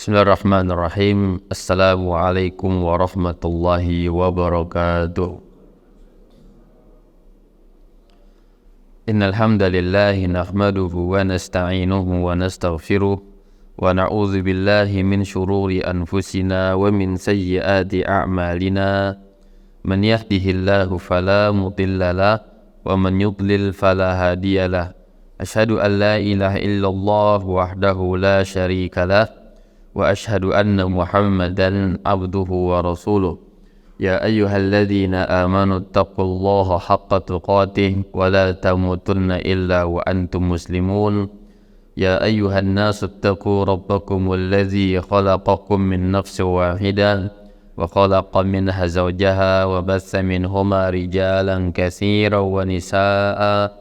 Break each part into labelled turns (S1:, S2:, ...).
S1: Bismillahirrahmanirrahim. Assalamualaikum warahmatullahi wabarakatuh. Innal hamdalillah nahmaduhu wa nasta'inuhu wa nastaghfiruh wa na'udzu billahi min shururi anfusina wa min sayyiati a'malina. Man yahdihillahu fala mudilla lahu wa man yudlil fala hadiyalah. Asyhadu an la ilaha illallah wahdahu la syarika lahu wa ashhadu anna Muhammadan abduhu wa rasuluh. Ya ayyuhalladzina amanu taqullaha haqqa tuqatih wa la tamutunna illa wa antum muslimun. Ya ayyuhan nasu taqu rabbakumul ladzi khalaqakum min nafsin wahidah wa khalaqa minha zawjaha wa bassa minhuma rijalan katsiran wa nisaa'a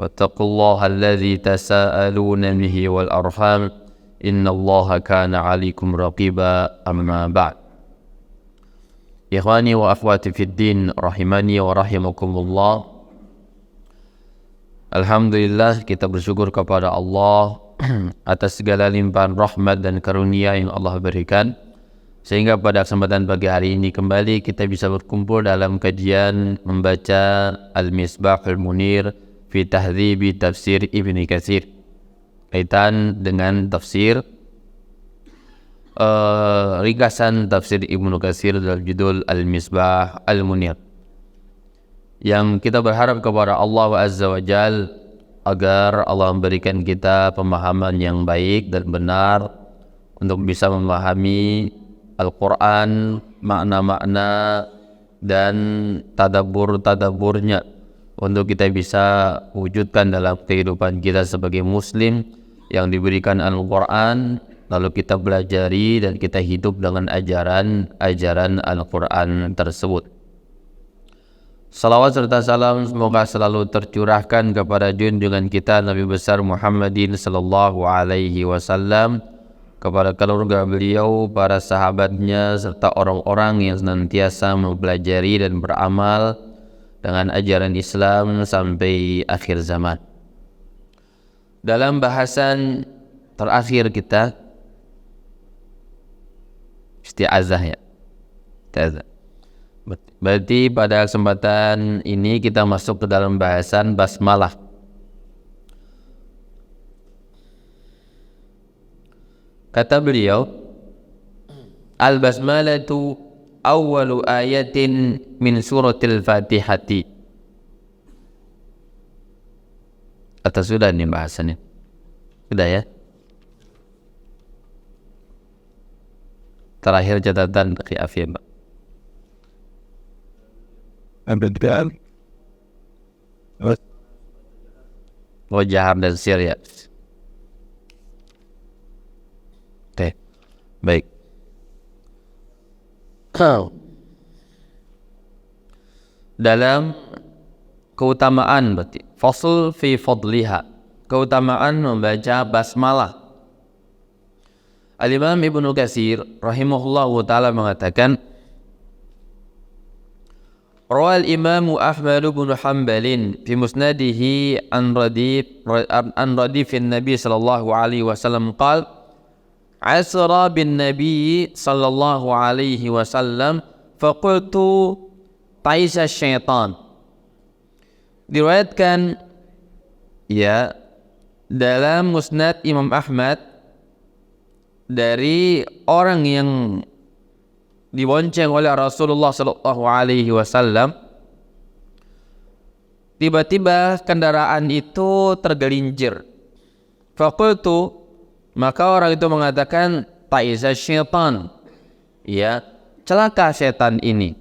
S1: wattaqullaha alladzi tasaaluna bihi wal arham innallaha kana 'alaikum raqiba. Amma ba'd. Ikhwani wa akhwati fid din rahimani wa rahimakumullah. Alhamdulillah, kita bersyukur kepada Allah atas segala limpahan rahmat dan karunia yang Allah berikan, sehingga pada kesempatan pagi hari ini kembali kita bisa berkumpul dalam kajian membaca Al-Misbahul Munir fi Tahdhibi Tafsir Ibnu Katsir, kaitan dengan tafsir ringkasan tafsir Ibnu Katsir dalam judul Al-Misbah Al-Munir, yang kita berharap kepada Allah Azza wa Jal agar Allah memberikan kita pemahaman yang baik dan benar untuk bisa memahami Al-Quran, makna-makna dan tadabbur-tadabburnya, untuk kita bisa wujudkan dalam kehidupan kita sebagai muslim yang diberikan Al-Quran, lalu kita belajari dan kita hidup dengan ajaran Al-Quran tersebut. Salawat serta salam semoga selalu tercurahkan kepada junjungan kita Nabi besar Muhammadin sallallahu alaihi wasallam, kepada keluarga beliau, para sahabatnya, serta orang-orang yang senantiasa mempelajari dan beramal dengan ajaran Islam sampai akhir zaman. Dalam bahasan terakhir kita, isti'azah ya. Berarti pada kesempatan ini kita masuk ke dalam bahasan basmalah. Kata beliau, al-basmalatu awwalu ayatin min suratil Fatihati. Atau sudah nih bahasannya? Sudah ya? Terakhir catatan dari Afiyah, Pak. Jahar dan sir ya. Oke, baik. Dalam keutamaan, berarti fasl fi fadliha, keutamaan membaca basmalah. Al-Imam Ibnu Katsir rahimahullahu ta'ala mengatakan, Rawal Imam Ahmad bin Hanbal fi musnadihi an radifin Nabi sallallahu alaihi wasallam qala asra bin Nabi sallallahu alaihi wasallam faqultu taisa syaitan. Diriwayatkan ya dalam musnad Imam Ahmad dari orang yang dibonceng oleh Rasulullah sallallahu alaihi wasallam, tiba-tiba kendaraan itu tergelincir. Faqultu, maka orang itu mengatakan ta'iza syaitan, ya, celaka setan ini,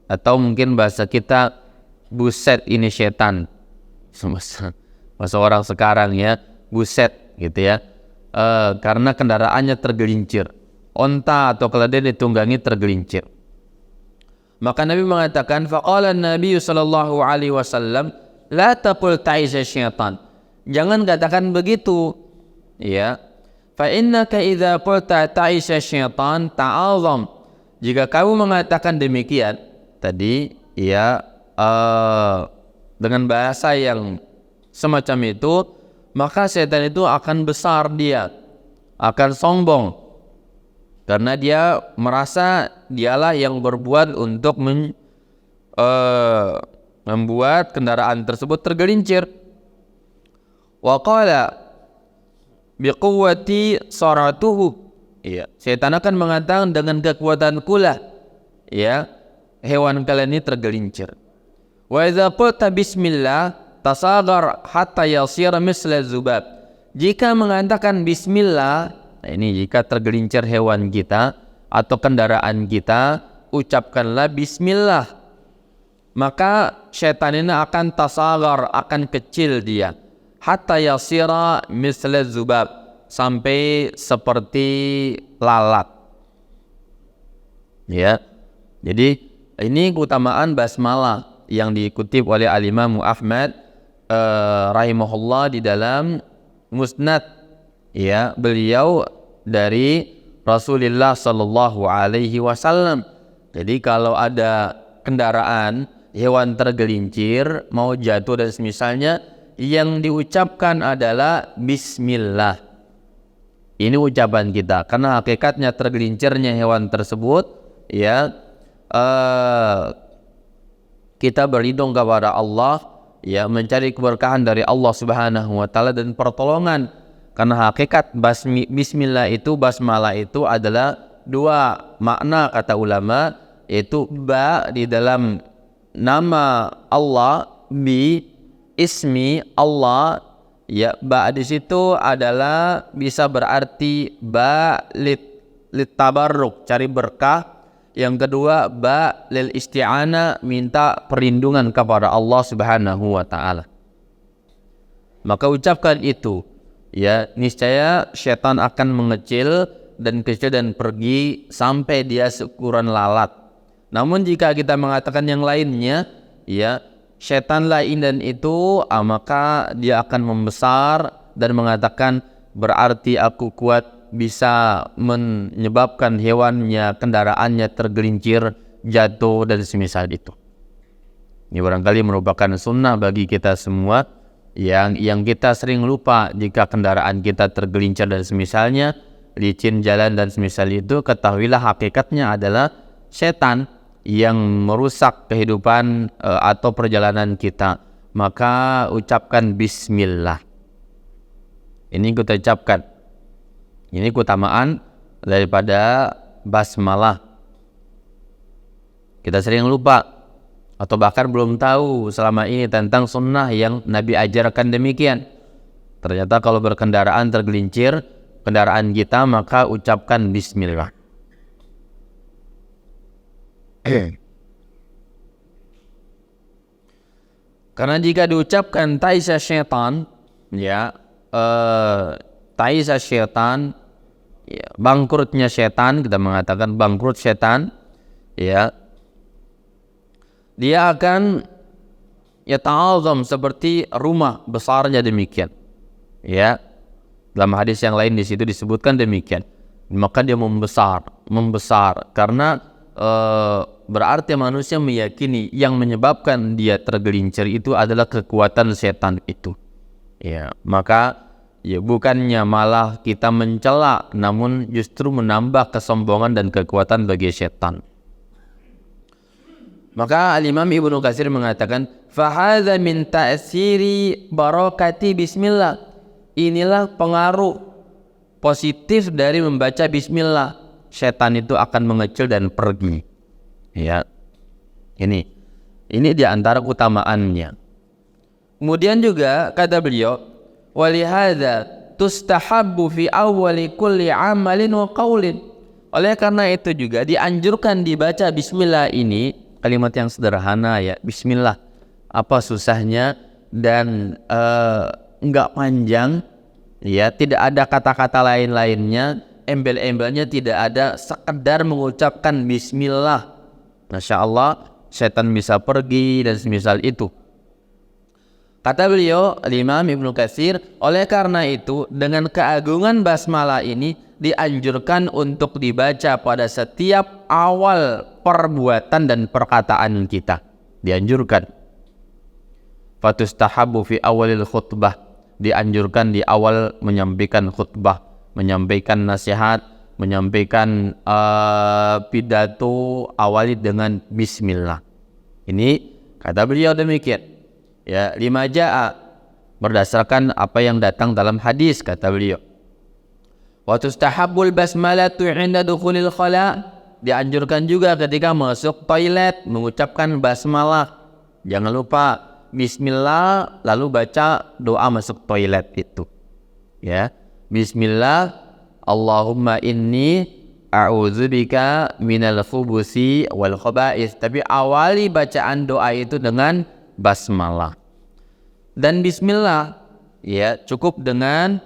S1: atau mungkin bahasa kita buset ini setan, bahasa orang sekarang ya, buset gitu ya, karena kendaraannya tergelincir. Onta atau keledai ditunggangi tergelincir. Maka Nabi mengatakan, faqala Nabi sallallahu alaihi wasallam, la taqul ta'iza syaitan. Jangan katakan begitu. Ya. Fa innaka idza qulta ta'iza syaitan ta'azam. Jika kamu mengatakan demikian tadi, ya, dengan bahasa yang semacam itu, maka setan itu akan besar, dia akan sombong. karena dia merasa dialah yang berbuat untuk membuat kendaraan tersebut tergelincir. Wa qala biquwwati saratuhu. Ya, setan akan mengatakan dengan kekuatan kula, ya, hewan kalian ini tergelincir. Wa idza qulta bismillah tasaghar hatta yasira misla zubab. Jika mengatakan bismillah, nah ini jika tergelincir hewan kita atau kendaraan kita, ucapkanlah bismillah. Maka syaitan ini akan tasaghar, akan kecil dia. Hatta yasira misla zubab, sampai seperti lalat. Ya. Jadi ini keutamaan basmalah yang dikutip oleh Al-Imam Ahmad rahimahullah di dalam Musnad, ya, beliau dari Rasulullah sallallahu alaihi wasallam. Jadi kalau ada kendaraan hewan tergelincir mau jatuh dan semisalnya, yang diucapkan adalah bismillah. Ini ucapan kita, karena hakikatnya tergelincirnya hewan tersebut, ya, kita berlindung kepada Allah, ya, mencari keberkahan dari Allah Subhanahu wa taala dan pertolongan. Karena hakikat bismillah itu, basmalah itu adalah dua makna kata ulama, yaitu ba di dalam nama Allah, bi ismi Allah, ya, ba di situ adalah bisa berarti ba lit tabarruk, cari berkah. Yang kedua ba lil isti'ana, minta perlindungan kepada Allah Subhanahu wa taala. Maka ucapkan itu, ya, niscaya syaitan akan mengecil dan kecil dan pergi sampai dia seukuran lalat. Namun jika kita mengatakan yang lainnya, ya, syaitan lain dan itu, maka dia akan membesar dan mengatakan berarti aku kuat, bisa menyebabkan hewannya, kendaraannya tergelincir, jatuh dan semisal itu. Ini barangkali merupakan sunnah bagi kita semua yang kita sering lupa. Jika kendaraan kita tergelincir dan semisalnya, licin jalan dan semisal itu, ketahuilah hakikatnya adalah setan yang merusak kehidupan atau perjalanan kita. Maka ucapkan bismillah. Ini kita ucapkan. Ini keutamaan daripada basmalah. Kita sering lupa atau bahkan belum tahu selama ini tentang sunnah yang Nabi ajarkan demikian. Ternyata kalau berkendaraan tergelincir kendaraan kita, maka ucapkan bismillah. Karena jika diucapkan taisa syaitan, ya, taisa syaitan, ya, bangkrutnya syaitan, kita mengatakan bangkrut syaitan, ya, dia akan yata'azam, seperti rumah besarnya demikian, ya. Dalam hadis yang lain di situ disebutkan demikian. Maka dia membesar karena berarti manusia meyakini yang menyebabkan dia tergelincir itu adalah kekuatan setan itu, ya. Maka, ya, bukannya malah kita mencela, namun justru menambah kesombongan dan kekuatan bagi setan. Maka Al-Imam Ibnu Katsir mengatakan, fahadza min ta'siri barakati bismillah. Inilah pengaruh positif dari membaca bismillah. Setan itu akan mengecil dan pergi. Ya. Ini di antara keutamaannya. Kemudian juga kata beliau, walihada tustahabbu fi awwali kulli amalin wa qaulin. Oleh karena itu juga dianjurkan dibaca bismillah ini, kalimat yang sederhana, ya, bismillah. Apa susahnya, dan enggak panjang, ya, tidak ada kata-kata lain-lainnya, embel-embelnya tidak ada, sekedar mengucapkan bismillah. Masya Allah, setan bisa pergi dan semisal itu. Kata beliau, Imam Ibnu Katsir, oleh karena itu dengan keagungan basmalah ini dianjurkan untuk dibaca pada setiap awal perbuatan dan perkataan kita. Dianjurkan. Fatustahabu fi awalil khutbah. Dianjurkan di awal menyampaikan khutbah, menyampaikan nasihat, menyampaikan pidato awali dengan bismillah. Ini kata beliau demikian. Ya, lima jaa, berdasarkan apa yang datang dalam hadis, kata beliau. Wa tustahabbul basmalatu 'inda dukhulil khala', dianjurkan juga ketika masuk toilet mengucapkan basmalah. Jangan lupa bismillah lalu baca doa masuk toilet itu. Ya. Bismillah, Allahumma inni a'udzubika minal khubusi wal khaba'is. Tapi awali bacaan doa itu dengan basmalah. Dan bismillah, ya, cukup dengan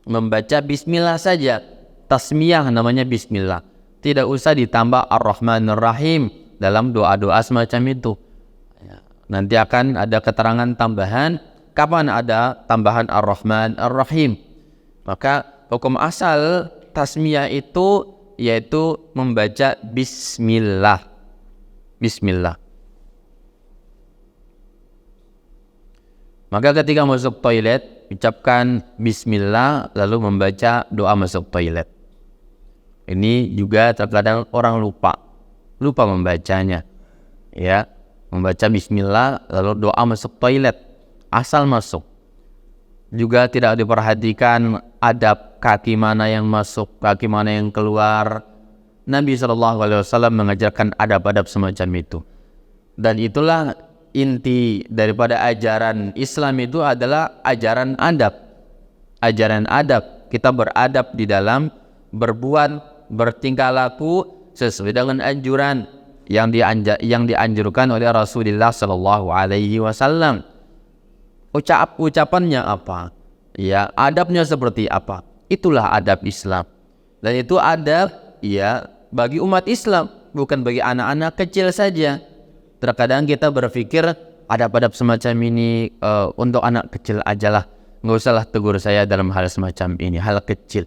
S1: membaca bismillah saja. Tasmiyah namanya bismillah. Tidak usah ditambah ar-Rahmanir Rahim dalam doa-doa semacam itu. Nanti akan ada keterangan tambahan kapan ada tambahan ar-Rahman ar-Rahim. Maka hukum asal tasmiyah itu yaitu membaca bismillah. Bismillah. Maka ketika masuk toilet, ucapkan bismillah lalu membaca doa masuk toilet. Ini juga terkadang orang lupa membacanya. Ya, membaca bismillah lalu doa masuk toilet, asal masuk. Juga tidak diperhatikan adab kaki mana yang masuk, kaki mana yang keluar. Nabi SAW mengajarkan adab-adab semacam itu. Dan itulah inti daripada ajaran Islam itu adalah ajaran adab. Ajaran adab, kita beradab di dalam berbuat, bertingkah laku sesuai dengan anjuran yang dianjurkan oleh Rasulullah SAW. Ucapannya apa? Ya, adabnya seperti apa? Itulah adab Islam. Dan itu adab ya bagi umat Islam, bukan bagi anak-anak kecil saja. Terkadang kita berpikir adab-adab semacam ini untuk anak kecil ajalah, nggak usahlah tegur saya dalam hal semacam ini, hal kecil,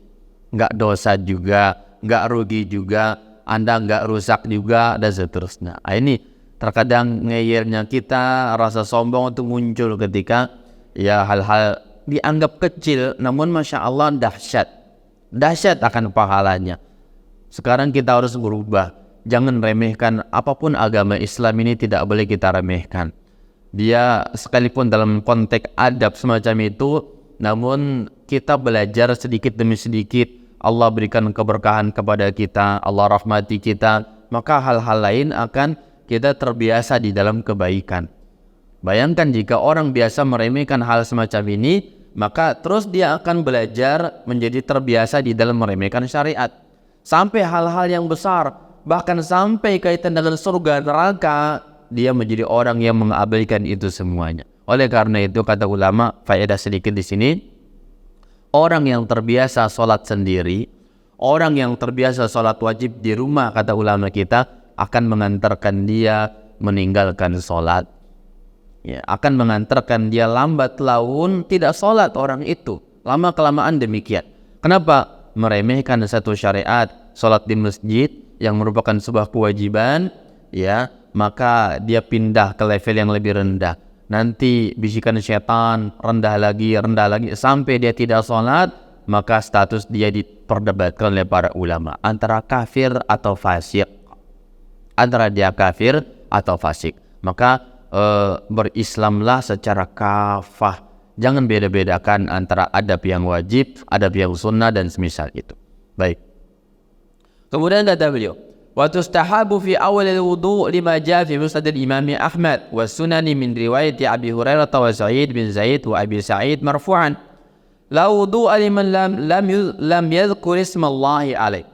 S1: nggak dosa juga, nggak rugi juga, Anda nggak rusak juga, dan seterusnya. Ini terkadang ngeyelnya kita, rasa sombong itu muncul ketika ya hal-hal dianggap kecil, namun masya Allah dahsyat akan pahalanya. Sekarang kita harus berubah. Jangan remehkan apapun agama Islam ini, tidak boleh kita remehkan. Dia sekalipun dalam konteks adab semacam itu, namun kita belajar sedikit demi sedikit. Allah berikan keberkahan kepada kita, Allah rahmati kita, maka hal-hal lain akan kita terbiasa di dalam kebaikan. Bayangkan jika orang biasa meremehkan hal semacam ini, maka terus dia akan belajar menjadi terbiasa di dalam meremehkan syariat. Sampai hal-hal yang besar, bahkan sampai kaitan dengan surga neraka, dia menjadi orang yang mengabaikan itu semuanya. Oleh karena itu kata ulama, faedah sedikit di sini, orang yang terbiasa sholat sendiri, orang yang terbiasa sholat wajib di rumah, kata ulama kita, akan mengantarkan dia meninggalkan sholat. Ya, akan mengantarkan dia lambat laun tidak sholat orang itu. Lama kelamaan demikian. Kenapa? Meremehkan satu syariat, sholat di masjid yang merupakan sebuah kewajiban, ya, maka dia pindah ke level yang lebih rendah. Nanti bisikan syaitan rendah lagi, sampai dia tidak sholat, maka status dia diperdebatkan oleh para ulama antara kafir atau fasik. Antara dia kafir atau fasik. Maka berislamlah secara kafah. Jangan beda-bedakan antara adab yang wajib, adab yang sunnah dan semisal itu. Baik. Kemudian kata beliau, wa tustahabu fi awal al-wudu' lima jaa fi musnad al-Imam Ahmad wa sunani min riwayat Abi Hurairah wa Sa'id bin Zaid wa Abi Sa'id marfu'an. La wudu'a liman lam yadhkur ismallahi alaih.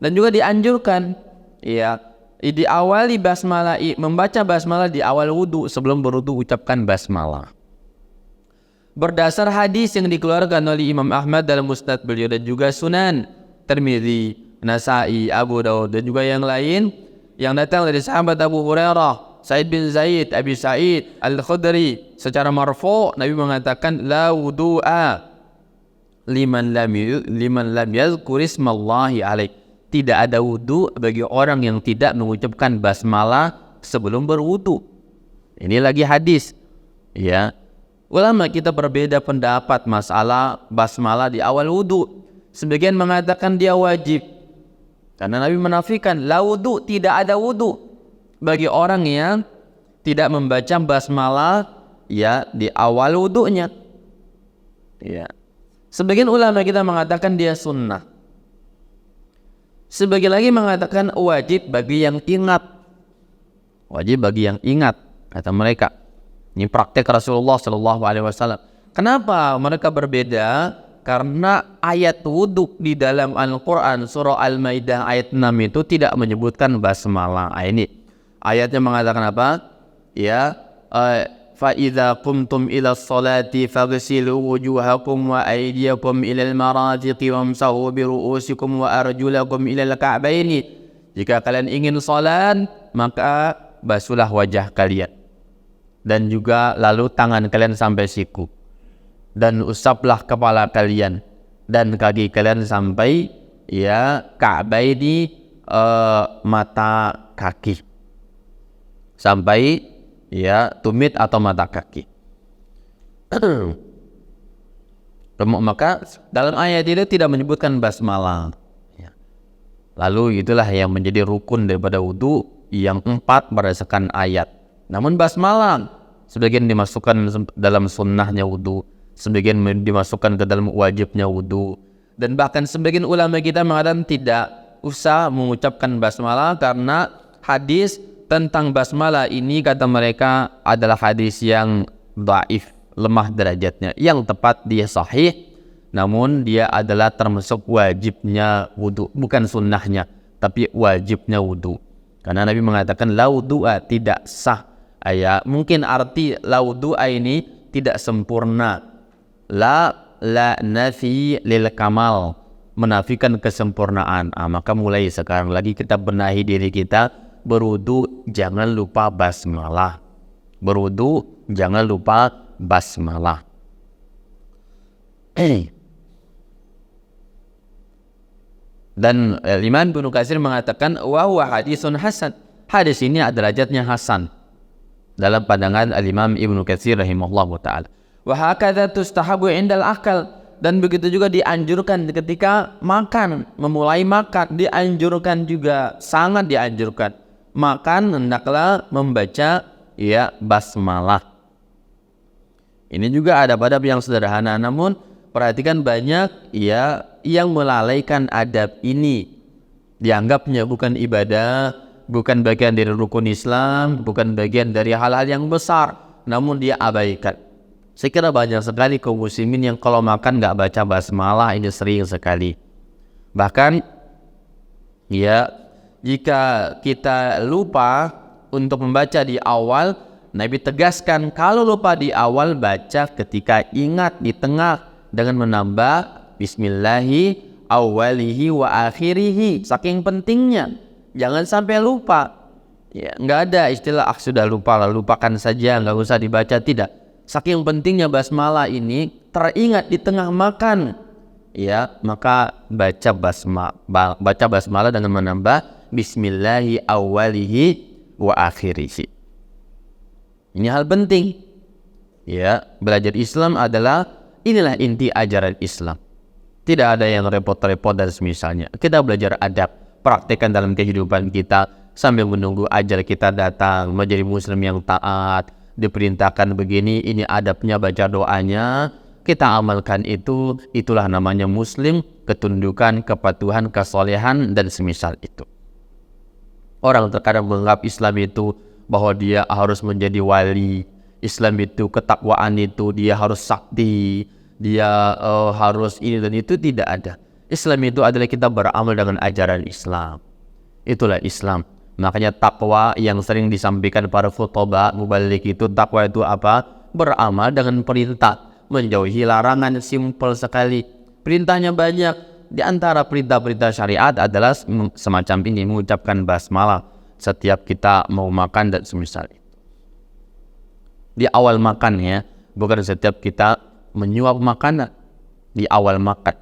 S1: Dan juga dianjurkan ya diawali basmalah, membaca basmalah di awal wudu. Sebelum berwudu ucapkan basmalah. Berdasar hadis yang dikeluarkan oleh Imam Ahmad dalam musnad beliau dan juga Sunan Tirmidzi, Nasa'i, Abu Daud dan juga yang lain, yang datang dari sahabat Abu Hurairah, Sa'id bin Zaid, Abi Sa'id Al-Khudri, secara marfu' Nabi mengatakan la wudu'a liman lam yadhkur ismallahi alaih. Tidak ada wudu bagi orang yang tidak mengucapkan basmalah sebelum berwudu. Ini lagi hadis. Ya. Ulama kita berbeda pendapat masalah basmalah di awal wudu. sebagian mengatakan dia wajib. Karena Nabi menafikan la wudu, tidak ada wudu bagi orang yang tidak membaca basmalah ya di awal wudunya. Ya. Sebagian ulama kita mengatakan dia sunnah. Sebagian lagi mengatakan wajib bagi yang ingat. Wajib bagi yang ingat, kata mereka. Ini praktek Rasulullah SAW. Kenapa mereka berbeda? Karena ayat wudhu di dalam Al-Quran surah Al-Maidah ayat 6 itu tidak menyebutkan basmalah. Ini ayatnya mengatakan apa? Ya, fa idza qumtum ila sholati faghsilu wujuhakum wa aydiyakum ila al-marafiqi wamsahu bi ru'usikum wa arjulakum ila al-ka'baini. Jika kalian ingin salat, maka basuhlah wajah kalian dan juga lalu tangan kalian sampai siku, dan usaplah kepala kalian dan kaki kalian sampai ya ka'baini, mata kaki, sampai ya tumit atau mata kaki. Maka dalam ayat itu tidak menyebutkan basmalah. Lalu itulah yang menjadi rukun daripada wudu yang 4 berdasarkan ayat. Namun basmalah sebagian dimasukkan dalam sunnahnya wudu, sebagian dimasukkan ke dalam wajibnya wudu, dan bahkan sebagian ulama kita mengatakan tidak usah mengucapkan basmalah karena hadis tentang basmalah ini kata mereka adalah hadis yang dhaif, lemah derajatnya. Yang tepat dia sahih, namun dia adalah termasuk wajibnya wudu, bukan sunnahnya, tapi wajibnya wudu. Karena Nabi mengatakan la wudu'a, tidak sah. Mungkin arti la wudu'a ini tidak sempurna. La nafi lil kamal, menafikan kesempurnaan. Maka mulai sekarang lagi kita benahi diri kita, berwudu jangan lupa basmalah. Berwudu jangan lupa basmalah. Dan Imam Ibnu Katsir mengatakan wa huwa hadisun hasan. Hadis ini adalah derajatnya hasan dalam pandangan Al-Imam Ibnu Katsir rahimahullahu taala. Wa hakadha tustahabu indal akal, dan begitu juga dianjurkan ketika makan, memulai makan dianjurkan juga, sangat dianjurkan. Makan hendaklah membaca ya basmalah. Ini juga adab-adab yang sederhana, namun perhatikan banyak ya yang melalaikan adab ini. Dianggapnya bukan ibadah, bukan bagian dari rukun Islam, bukan bagian dari hal-hal yang besar, namun dia abaikan. Saya kira banyak sekali kaum muslimin yang kalau makan nggak baca basmalah, ini sering sekali. Bahkan ya jika kita lupa untuk membaca di awal, Nabi tegaskan kalau lupa di awal baca ketika ingat di tengah dengan menambah bismillahi awwalihi wa akhirihi. Saking pentingnya, jangan sampai lupa. Ya, nggak ada istilah sudah lupa, lupakan saja, nggak usah dibaca, tidak. Saking pentingnya basmalah ini, teringat di tengah makan, ya maka baca basmalah dengan menambah bismillahi awwalihi wa akhirihi. Ini hal penting. Ya, belajar Islam inilah inti ajaran Islam. Tidak ada yang repot-repot dan semisalnya. Kita belajar adab, praktekkan dalam kehidupan kita sambil menunggu ajal kita datang, menjadi muslim yang taat. Diperintahkan begini, ini adabnya, baca doanya, kita amalkan itu, itulah namanya muslim, ketundukan, kepatuhan, kesolehan, dan semisal itu. Orang terkadang menganggap Islam itu bahwa dia harus menjadi wali, Islam itu ketakwaan itu dia harus sakti, dia harus ini dan itu. Tidak ada. Islam itu adalah kita beramal dengan ajaran Islam. Itulah Islam. Makanya takwa yang sering disampaikan para khutbah mubalik itu, takwa itu apa? Beramal dengan perintah, menjauhi larangan. Simpel sekali. Perintahnya banyak. Di antara perintah-perintah syariat adalah semacam ini, mengucapkan basmalah setiap kita mau makan dan semisal itu. Di awal makan ya, bukan setiap kita menyuap makanan, di awal makan.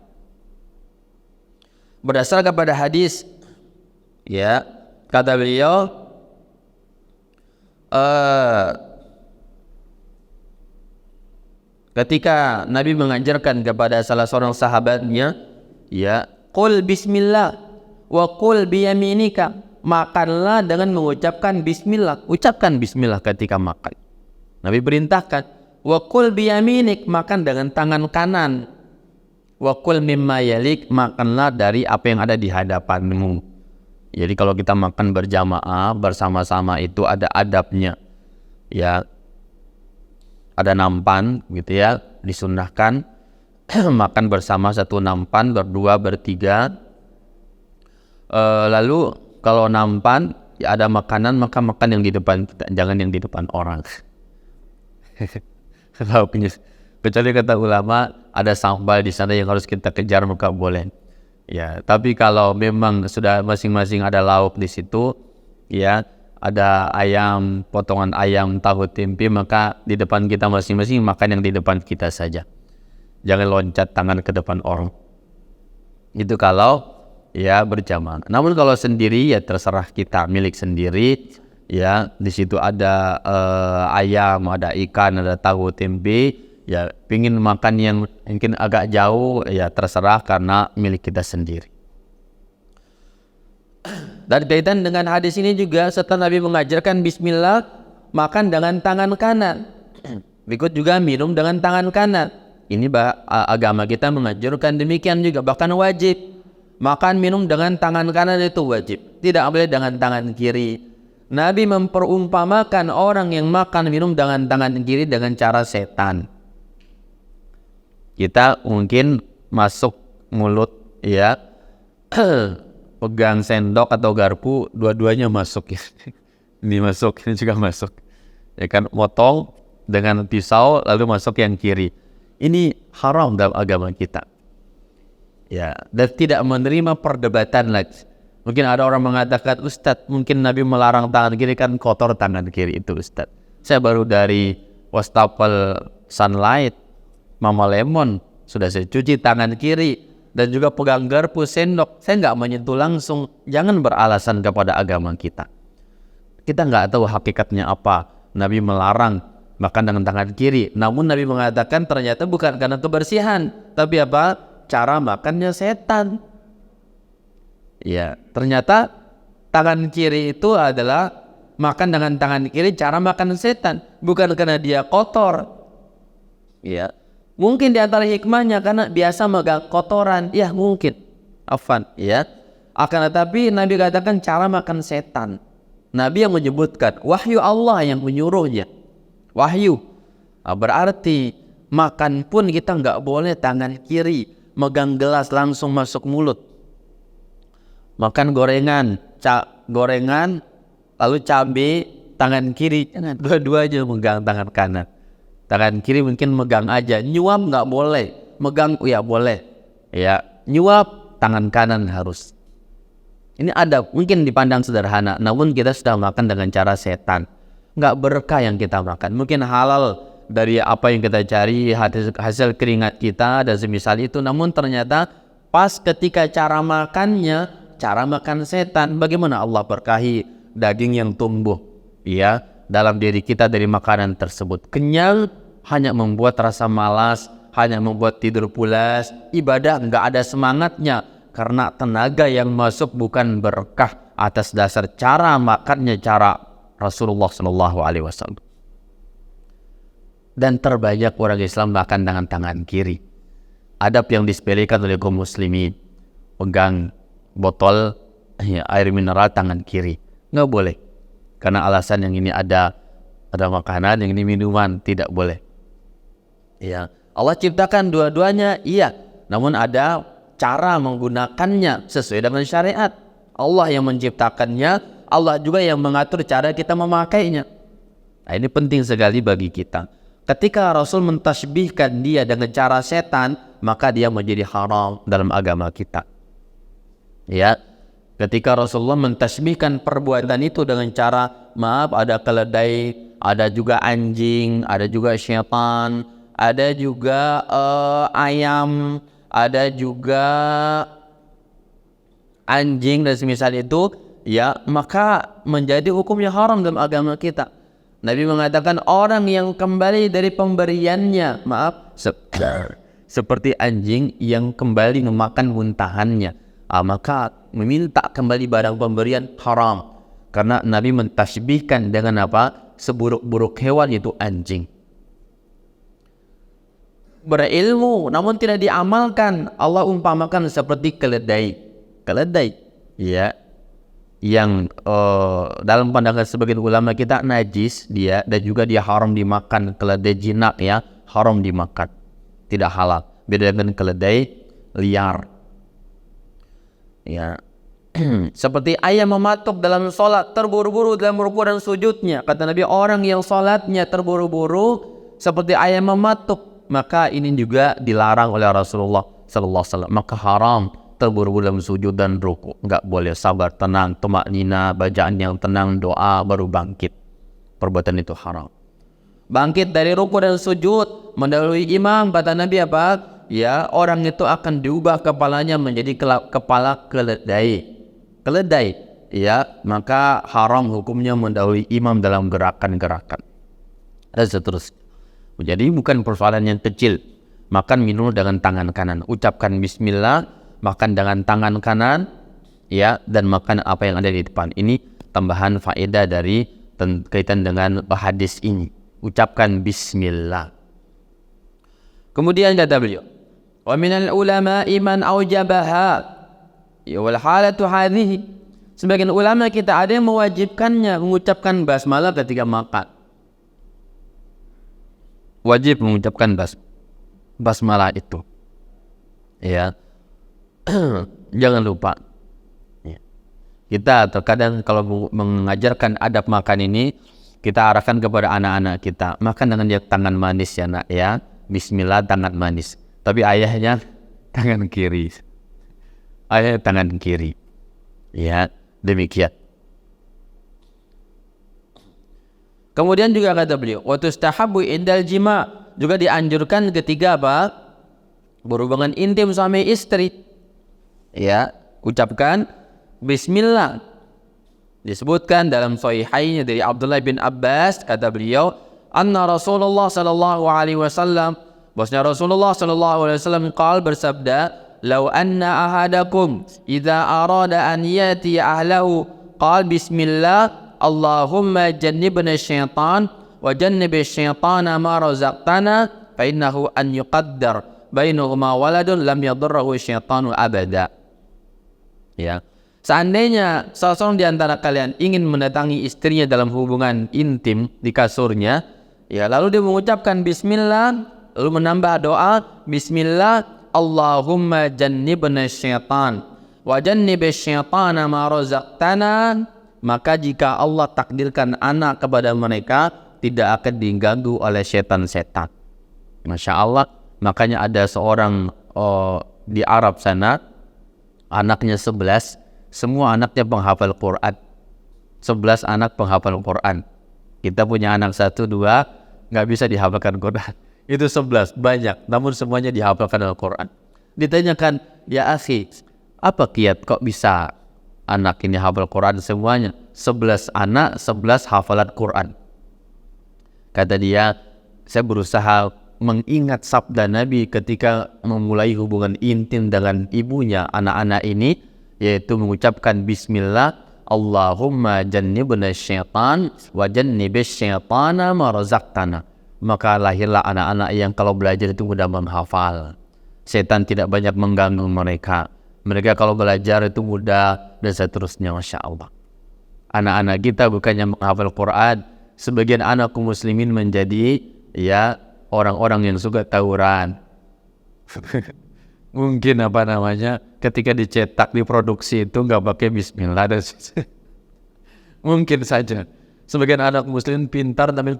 S1: Berdasarkan pada hadis ya, kata beliau ketika Nabi mengajarkan kepada salah seorang sahabatnya ya, qul bismillah wa qul biyaminika, makanlah dengan mengucapkan bismillah. Ucapkan bismillah ketika makan. Nabi perintahkan, wa qul biyaminik, makan dengan tangan kanan. Wa qul mimma yalik, makanlah dari apa yang ada di hadapanmu. Jadi kalau kita makan berjamaah bersama-sama itu ada adabnya. Ya, ada nampan gitu ya, disunnahkan makan bersama satu nampan, berdua, bertiga. Lalu kalau nampan ya ada makanan, maka makan yang di depan kita, jangan yang di depan orang. Kecuali kata ulama ada sambal di sana yang harus kita kejar, maka boleh. Ya, tapi kalau memang sudah masing-masing ada lauk di situ, ya, ada ayam, potongan ayam, tahu, tempe, maka di depan kita masing-masing makan yang di depan kita saja. Jangan loncat tangan ke depan orang. Itu kalau ya berjamaah. Namun kalau sendiri ya terserah kita, milik sendiri. Ya, di situ ada ayam, ada ikan, ada tahu, tempe. Ya, pingin makan yang mungkin agak jauh, ya terserah karena milik kita sendiri. Dan kaitan dengan hadis ini juga, setelah Nabi mengajarkan bismillah, makan dengan tangan kanan. Berikut juga minum dengan tangan kanan. Ini agama kita mengajarkan demikian juga, bahkan wajib. Makan minum dengan tangan kanan itu wajib, tidak boleh dengan tangan kiri. Nabi memperumpamakan orang yang makan minum dengan tangan kiri dengan cara setan. Kita mungkin masuk mulut, ya, pegang sendok atau garpu, dua-duanya masuk ya. Ini masuk, ini juga masuk. Ya kan, motong dengan pisau lalu masuk yang kiri. Ini haram dalam agama kita. Ya, dan tidak menerima perdebatan lagi. Mungkin ada orang mengatakan, Ustadz, mungkin Nabi melarang tangan kiri, kan kotor tangan kiri itu Ustadz. Saya baru dari wastafel Sunlight, Mama Lemon, sudah saya cuci tangan kiri. Dan juga pegang garpu, sendok, saya nggak menyentuh langsung. Jangan beralasan kepada agama kita. Kita nggak tahu hakikatnya apa. Nabi melarang makan dengan tangan kiri. Namun Nabi mengatakan ternyata bukan karena kebersihan, tapi apa? Cara makannya setan. Ya, ternyata tangan kiri itu adalah makan dengan tangan kiri, cara makan setan, bukan karena dia kotor. Ya. Mungkin di antara hikmahnya karena biasa megang kotoran, ya mungkin, afan, ya. Akan tetapi Nabi katakan cara makan setan. Nabi yang menyebutkan, wahyu Allah yang menyuruhnya. Wahyu. Nah, berarti makan pun kita nggak boleh tangan kiri, megang gelas langsung masuk mulut. Makan gorengan, gorengan, lalu cabai, tangan kiri, jangan, dua-duanya megang tangan kanan. Tangan kiri mungkin megang aja, nyuap nggak boleh, megang ya boleh, ya nyuap tangan kanan harus. Ini ada, mungkin dipandang sederhana, namun kita sudah makan dengan cara setan, nggak berkah yang kita makan. Mungkin halal dari apa yang kita cari, hasil keringat kita dan semisal itu, namun ternyata pas ketika cara makannya, cara makan setan. Bagaimana Allah berkahi daging yang tumbuh, ya, dalam diri kita dari makanan tersebut. Kenyang hanya membuat rasa malas, hanya membuat tidur pulas, ibadah nggak ada semangatnya karena tenaga yang masuk bukan berkah atas dasar cara makannya, cara Rasulullah SAW. Dan terbanyak orang Islam makan dengan tangan kiri. Adab yang disepelekan oleh kaum muslimin, pegang botol ya, air mineral tangan kiri, nggak boleh. Karena alasan yang ini ada makanan, yang ini minuman, tidak boleh. Ya, Allah ciptakan dua-duanya, iya. Namun ada cara menggunakannya sesuai dengan syariat. Allah yang menciptakannya, Allah juga yang mengatur cara kita memakainya. Nah, ini penting sekali bagi kita. Ketika Rasul mentasbihkan dia dengan cara setan, maka dia menjadi haram dalam agama kita. Ya. Ketika Rasulullah mentasbihkan perbuatan itu dengan cara, maaf, ada keledai, ada juga anjing, ada juga syaitan, ada juga ayam, ada juga anjing dan semisal itu, ya, maka menjadi hukumnya haram dalam agama kita. Nabi mengatakan orang yang kembali dari pemberiannya, maaf, seperti anjing yang kembali memakan muntahannya. Maka meminta kembali barang pemberian haram, karena Nabi mentasbihkan dengan apa? Seburuk-buruk hewan, yaitu anjing. Berilmu namun tidak diamalkan, Allah umpamakan seperti keledai. Keledai, ya, yang dalam pandangan sebagian ulama kita najis dia, dan juga dia haram dimakan. Keledai jinak, ya, haram dimakan, tidak halal. Beda dengan keledai liar, ya. Seperti ayam mematuk dalam sholat, terburu-buru dalam rukuk dan sujudnya. Kata Nabi, orang yang sholatnya terburu-buru seperti ayam mematuk, maka ini juga dilarang oleh Rasulullah sallallahu alaihi wasallam. Maka haram terburu-buru dalam sujud dan rukuk. Enggak boleh, sabar, tenang, tumaknina, bacaan yang tenang, doa baru bangkit. Perbuatan itu haram. Bangkit dari rukuk dan sujud mendahului imam, kata Nabi apa? Ya, orang itu akan diubah kepalanya menjadi kepala keledai. Keledai, ya, maka haram hukumnya mendahului imam dalam gerakan-gerakan dan seterusnya. Jadi bukan persoalan yang kecil. Makan minum dengan tangan kanan, ucapkan bismillah, makan dengan tangan kanan, ya, dan makan apa yang ada di depan. Ini tambahan faedah dari kaitan dengan hadis ini. Ucapkan bismillah. Kemudian kata beliau, wa minal ulama'i man aujabaha, ya wal halatu hadhihi. Sebagian ulama kita ada yang mewajibkannya mengucapkan basmalah ketika makan. Wajib mengucapkan basmalah itu, ya. Jangan lupa, ya. Kita terkadang kalau mengajarkan adab makan ini, kita arahkan kepada anak-anak kita, makan dengan tangan manis, ya nak, ya. Bismillah, tangan manis. Tapi ayahnya tangan kiri. Ayahnya tangan kiri, ya, demikian. Kemudian juga kata beliau, wa tustahabbu indal jima, juga dianjurkan ketika apa? Berhubungan intim suami istri. Ya, ucapkan bismillah. Disebutkan dalam sahihainnya dari Abdullah bin Abbas, kata beliau, anna Rasulullah sallallahu alaihi wasallam, bahwasanya Rasulullah sallallahu alaihi wasallam bersabda, "Lau anna ahadakum idza arada an yati ahlahu qala bismillah Allahumma jannibna syaitan wa jannibi syaitana ma razaqtana fa innahu an yuqaddar bainahuma waladun lam yadurruhu syaitanu abada." Ya, seandainya salah seorang di antara kalian ingin mendatangi istrinya dalam hubungan intim di kasurnya, ya, lalu dia mengucapkan bismillah, lalu menambah doa bismillah Allahumma jannibna syaitan wa jannibi syaitana ma razaqtana, maka jika Allah takdirkan anak kepada mereka, tidak akan diganggu oleh setan-setan. Masya Allah. Makanya ada seorang di Arab sana, anaknya 11, semua anaknya penghafal Quran. 11 anak penghafal Quran. Kita punya anak 1, 2 nggak bisa dihafalkan Quran. Itu 11, banyak, namun semuanya dihafalkan Al-Quran. Ditanyakan, ya akhi, apa kiat kok bisa anak ini hafal Quran semuanya? 11 anak, 11 hafalan Quran. Kata dia, saya berusaha mengingat sabda Nabi ketika memulai hubungan intim dengan ibunya anak-anak ini, yaitu mengucapkan bismillah Allahumma jannibna syaitan wa jannibis syaitana ma razaqtana. Maka lahirlah anak-anak yang kalau belajar itu mudah menghafal. Setan tidak banyak mengganggu mereka. Mereka kalau belajar itu mudah, dan seterusnya. Masya Allah. Anak-anak kita bukannya menghafal Quran, sebagian anak kaum muslimin menjadi, ya, orang-orang yang suka tawuran. Mungkin ketika dicetak, diproduksi itu nggak pakai bismillah dan mungkin saja. Sebagian anak muslim pintar tapi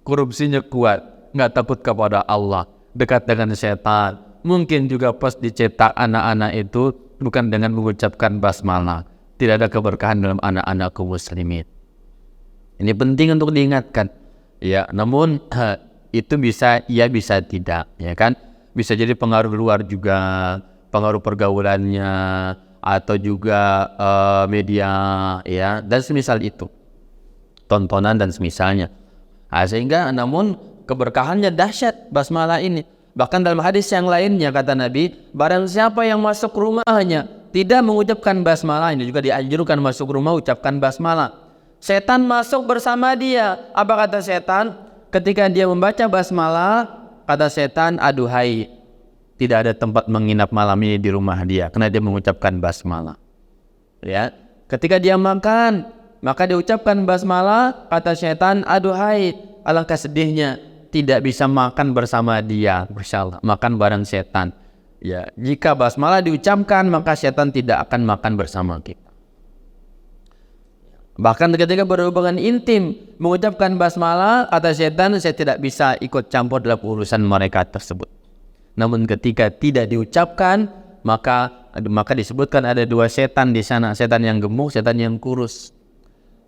S1: korupsinya kuat, nggak takut kepada Allah, dekat dengan setan. Mungkin juga pas dicetak anak-anak itu bukan dengan mengucapkan basmalah, tidak ada keberkahan dalam anak-anak kaum muslimin. Ini penting untuk diingatkan, ya. Namun itu bisa, ya bisa tidak, ya kan? Bisa jadi pengaruh luar juga, pengaruh pergaulannya, atau juga media, ya, dan semisal itu, tontonan dan semisalnya. Sehingga namun keberkahannya dahsyat basmalah ini.
S2: Bahkan dalam hadis yang lainnya kata Nabi, barang siapa yang masuk rumahnya tidak mengucapkan basmalah, ini juga dianjurkan masuk rumah ucapkan basmalah, setan masuk bersama dia. Apa kata setan? Ketika dia membaca basmalah, kata setan, aduhai, tidak ada tempat menginap malam ini di rumah dia karena dia mengucapkan basmalah. Ya, ketika dia makan, maka diucapkan basmalah, kata setan, aduhai, alangkah sedihnya tidak bisa makan bersama dia. Masya Allah, makan bareng setan. Ya, jika basmalah diucapkan, maka setan tidak akan makan bersama kita. Bahkan ketika berhubungan intim mengucapkan basmalah, kata setan, saya tidak bisa ikut campur dalam urusan mereka tersebut. Namun ketika tidak diucapkan, maka disebutkan ada dua setan di sana, setan yang gemuk, setan yang kurus.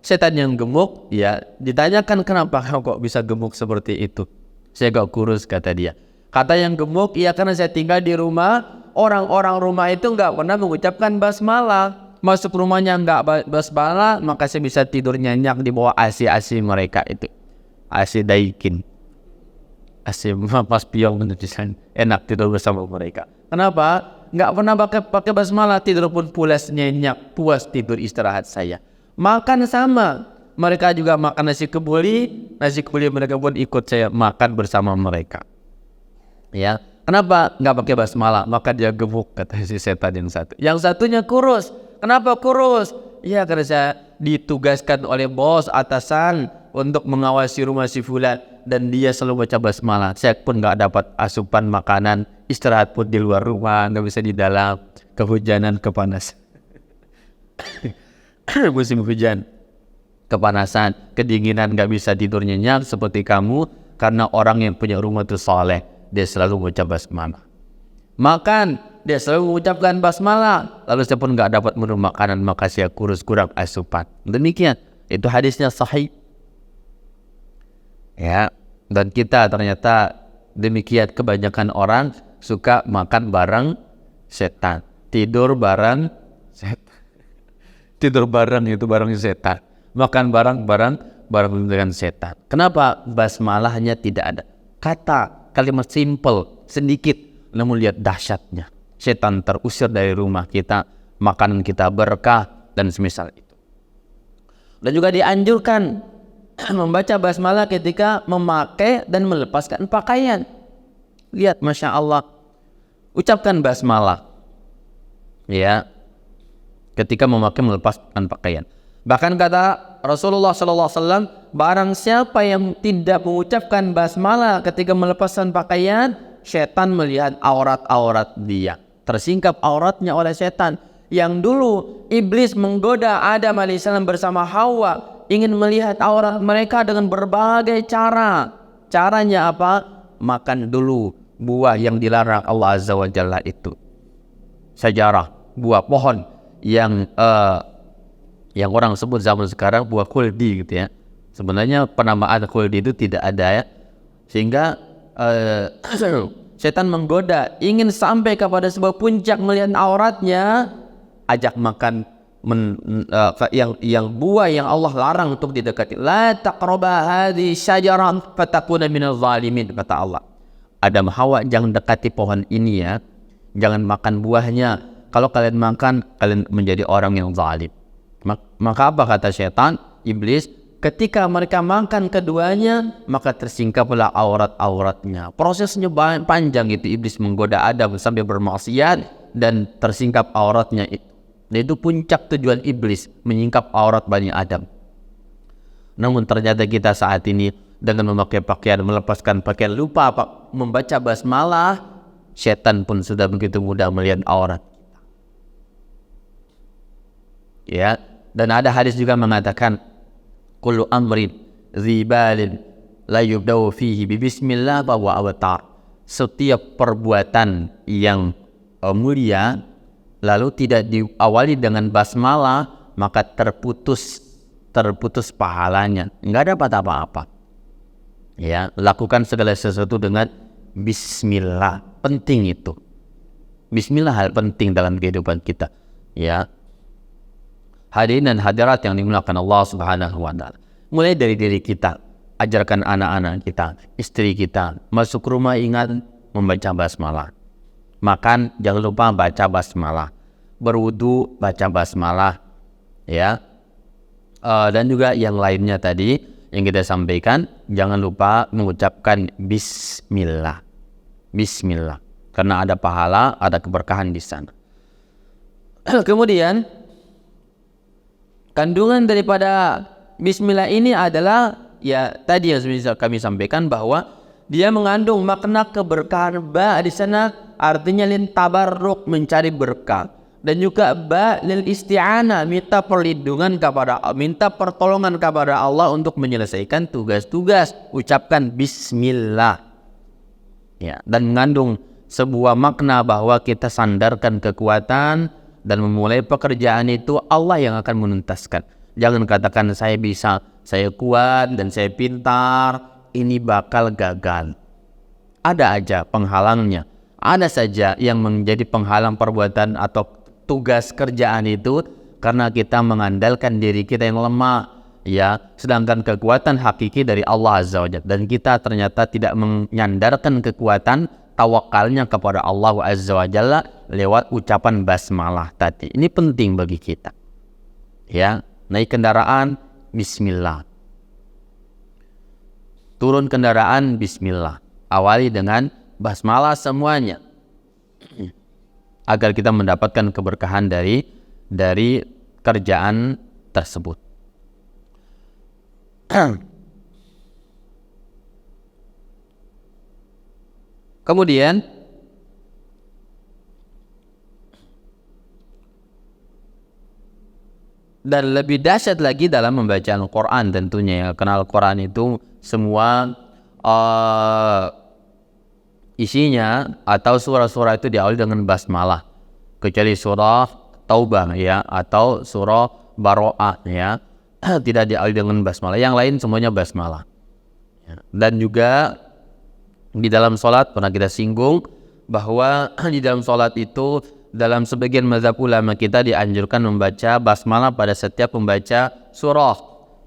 S2: Setan yang gemuk, ya, ditanyakan kenapa kok bisa gemuk seperti itu. Saya gak kurus, kata dia. Kata yang gemuk, iya karena saya tinggal di rumah, orang-orang rumah itu gak pernah mengucapkan basmalah. Masuk rumahnya gak basmalah, maka saya bisa tidur nyenyak di bawah AC mereka itu. AC Daikin, AC Mas Piong, enak tidur bersama mereka. Kenapa? Gak pernah pakai basmalah, tidur pun pulas nyenyak, puas tidur istirahat saya. Makan sama, mereka juga makan nasi kebuli mereka pun ikut saya makan bersama mereka. Ya, kenapa nggak pakai basmalah? Maka dia gemuk, kata si setan yang satu. Yang satunya kurus. Kenapa kurus? Ya, karena saya ditugaskan oleh bos atasan untuk mengawasi rumah si fulan dan dia selalu baca basmalah. Saya pun nggak dapat asupan makanan, istirahat pun di luar rumah, nggak bisa di dalam, kehujanan, kepanasan. Musim hujan, kepanasan, kedinginan, gak bisa tidur nyenyak seperti kamu. Karena orang yang punya rumah itu soleh, dia selalu mengucap basmalah. Makan, dia selalu mengucapkan basmalah. Lalu saya pun gak dapat menu makanan, maka saya kurus, kurang asupan. Demikian, itu hadisnya sahih. Ya, dan kita ternyata demikian, kebanyakan orang suka makan bareng setan, tidur bareng setan. Tidur bareng itu bareng setan, makan bareng dengan setan. Kenapa basmalahnya tidak ada? Kalimat simple, sedikit, namun lihat dahsyatnya. Setan terusir dari rumah kita, makanan kita berkah dan semisal itu. Dan juga dianjurkan membaca basmalah ketika memakai dan melepaskan pakaian. Lihat, Masya Allah, ucapkan basmalah, ya, ketika memakai melepaskan pakaian. Bahkan kata Rasulullah SAW, barang siapa yang tidak mengucapkan basmalah ketika melepaskan pakaian, setan melihat aurat-aurat dia, tersingkap auratnya oleh setan. Yang dulu iblis menggoda Adam AS bersama Hawa, ingin melihat aurat mereka dengan berbagai cara. Caranya apa? Makan dulu buah yang dilarang Allah Azza wa Jalla itu, sajarah, buah pohon yang orang sebut zaman sekarang buah khuldi gitu ya. Sebenarnya penamaan khuldi itu tidak ada ya. Sehingga setan menggoda, ingin sampai kepada sebuah puncak melihat auratnya, ajak makan yang buah yang Allah larang untuk didekati. La taqraba hadhihi syajarah fatakuna minadh dhalimin, kata Allah. Adam Hawa, jangan dekati pohon ini ya. Jangan makan buahnya. Kalau kalian makan, kalian menjadi orang yang zalim. Maka apa kata setan, iblis? Ketika mereka makan keduanya, maka tersingkaplah aurat-auratnya. Prosesnya panjang itu, iblis menggoda Adam sampai bermaksiat dan tersingkap auratnya itu. Dan itu puncak tujuan iblis, menyingkap aurat Bani Adam. Namun ternyata kita saat ini dengan memakai pakaian, melepaskan pakaian, lupa membaca basmalah, setan pun sudah begitu mudah melihat aurat. Ya, dan ada hadis juga mengatakan, kullu amrin zibalin la yubda'u fihi bismillah wa awtar. Setiap perbuatan yang mulia lalu tidak diawali dengan basmalah, maka terputus pahalanya, enggak dapat apa-apa. Ya, lakukan segala sesuatu dengan bismillah. Penting itu. Bismillah hal penting dalam kehidupan kita. Ya. Hadirin dan hadirat yang dimuliakan Allah Subhanahu wa taala. Mulai dari diri kita, ajarkan anak-anak kita, istri kita, masuk rumah ingat membaca basmalah. Makan jangan lupa baca basmalah. Berwudu baca basmalah, ya. Dan juga yang lainnya tadi yang kita sampaikan, jangan lupa mengucapkan bismillah. Bismillah. Karena ada pahala, ada keberkahan di sana. Kemudian kandungan daripada bismillah ini adalah ya tadi yang bisa kami sampaikan bahwa dia mengandung makna keberkahan. Ba di sana artinya lin tabarruk, mencari berkah, dan juga ba lil isti'anah, minta perlindungan kepada, minta pertolongan kepada Allah untuk menyelesaikan tugas-tugas. Ucapkan bismillah, ya, dan mengandung sebuah makna bahwa kita sandarkan kekuatan dan memulai pekerjaan itu Allah yang akan menuntaskan. Jangan katakan saya bisa, saya kuat, dan saya pintar, ini bakal gagal. Ada aja penghalangnya. Ada saja yang menjadi penghalang perbuatan atau tugas kerjaan itu karena kita mengandalkan diri kita yang lemah, ya. Sedangkan kekuatan hakiki dari Allah Azza wa Jalla, dan kita ternyata tidak menyandarkan kekuatan tawakalnya kepada Allah Azza wa Jalla lewat ucapan basmalah tadi. Ini penting bagi kita, ya. Naik kendaraan, bismillah. Turun kendaraan, bismillah. Awali dengan basmalah semuanya, agar kita mendapatkan keberkahan dari kerjaan tersebut. Kemudian dan lebih dahsyat lagi dalam membaca Al-Quran tentunya, ya. Karena Al-Quran itu semua isinya atau surah-surah itu diawali dengan basmalah, kecuali surah Taubah, ya, atau surah Baro'ah, ya, tidak diawali dengan basmalah. Yang lain semuanya basmalah, ya. Dan juga di dalam sholat pernah kita singgung bahwa di dalam sholat itu dalam sebagian mazhab ulama kita dianjurkan membaca basmalah pada setiap membaca surah,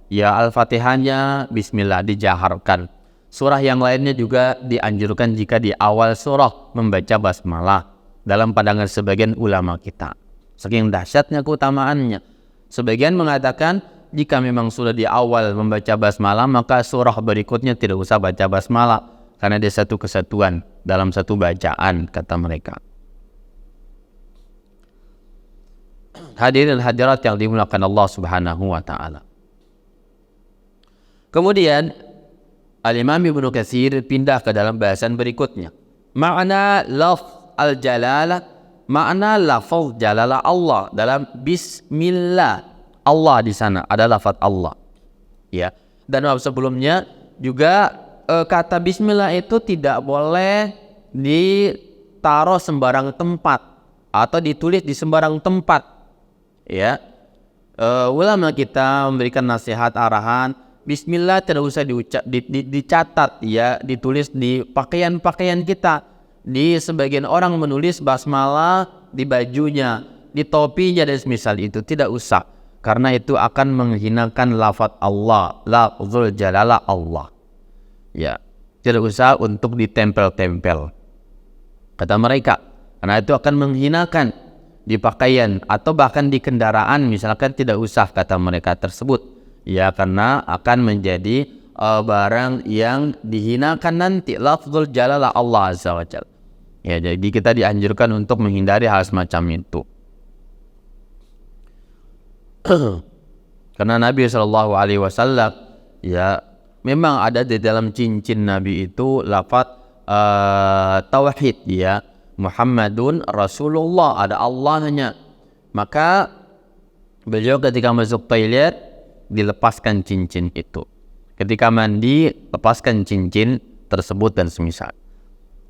S2: ya. Al-Fatihahnya bismillah dijaharkan. Surah yang lainnya juga dianjurkan jika di awal surah membaca basmalah dalam pandangan sebagian ulama kita. Saking dahsyatnya keutamaannya. Sebagian mengatakan jika memang sudah di awal membaca basmalah maka surah berikutnya tidak usah baca basmalah karena dia satu kesatuan dalam satu bacaan, kata mereka. Hadirin hadirat yang dimuliakan Allah Subhanahu wa taala. Kemudian Al-Imam Ibnu Katsir pindah ke dalam bahasan berikutnya. Makna lafz al-jalalah, makna lafaz jalalah Allah dalam bismillah. Allah di sana ada lafaz Allah, ya. Dan sebelumnya juga kata bismillah itu tidak boleh ditaruh sembarang tempat atau ditulis di sembarang tempat, ya. Ulama kita memberikan nasihat arahan bismillah tidak usah dicatat, ya, ditulis di pakaian-pakaian kita. Di sebagian orang menulis basmalah di bajunya, di topinya dan semisal itu, tidak usah, karena itu akan menghinakan lafaz Allah, lafzul jalalah Allah, ya. Tidak usah untuk ditempel-tempel, kata mereka, karena itu akan menghinakan di pakaian atau bahkan di kendaraan misalkan, tidak usah, kata mereka tersebut, ya, karena akan menjadi barang yang dihinakan nanti lafzul jalalah Allah Azza wa Jalla, ya. Jadi kita dianjurkan untuk menghindari hal semacam itu. Karena Nabi SAW, ya, memang ada di dalam cincin Nabi itu lafaz tauhid, ya, Muhammadun Rasulullah, ada Allahnya. Maka beliau ketika masuk toilet dilepaskan cincin itu, ketika mandi lepaskan cincin tersebut dan semisal,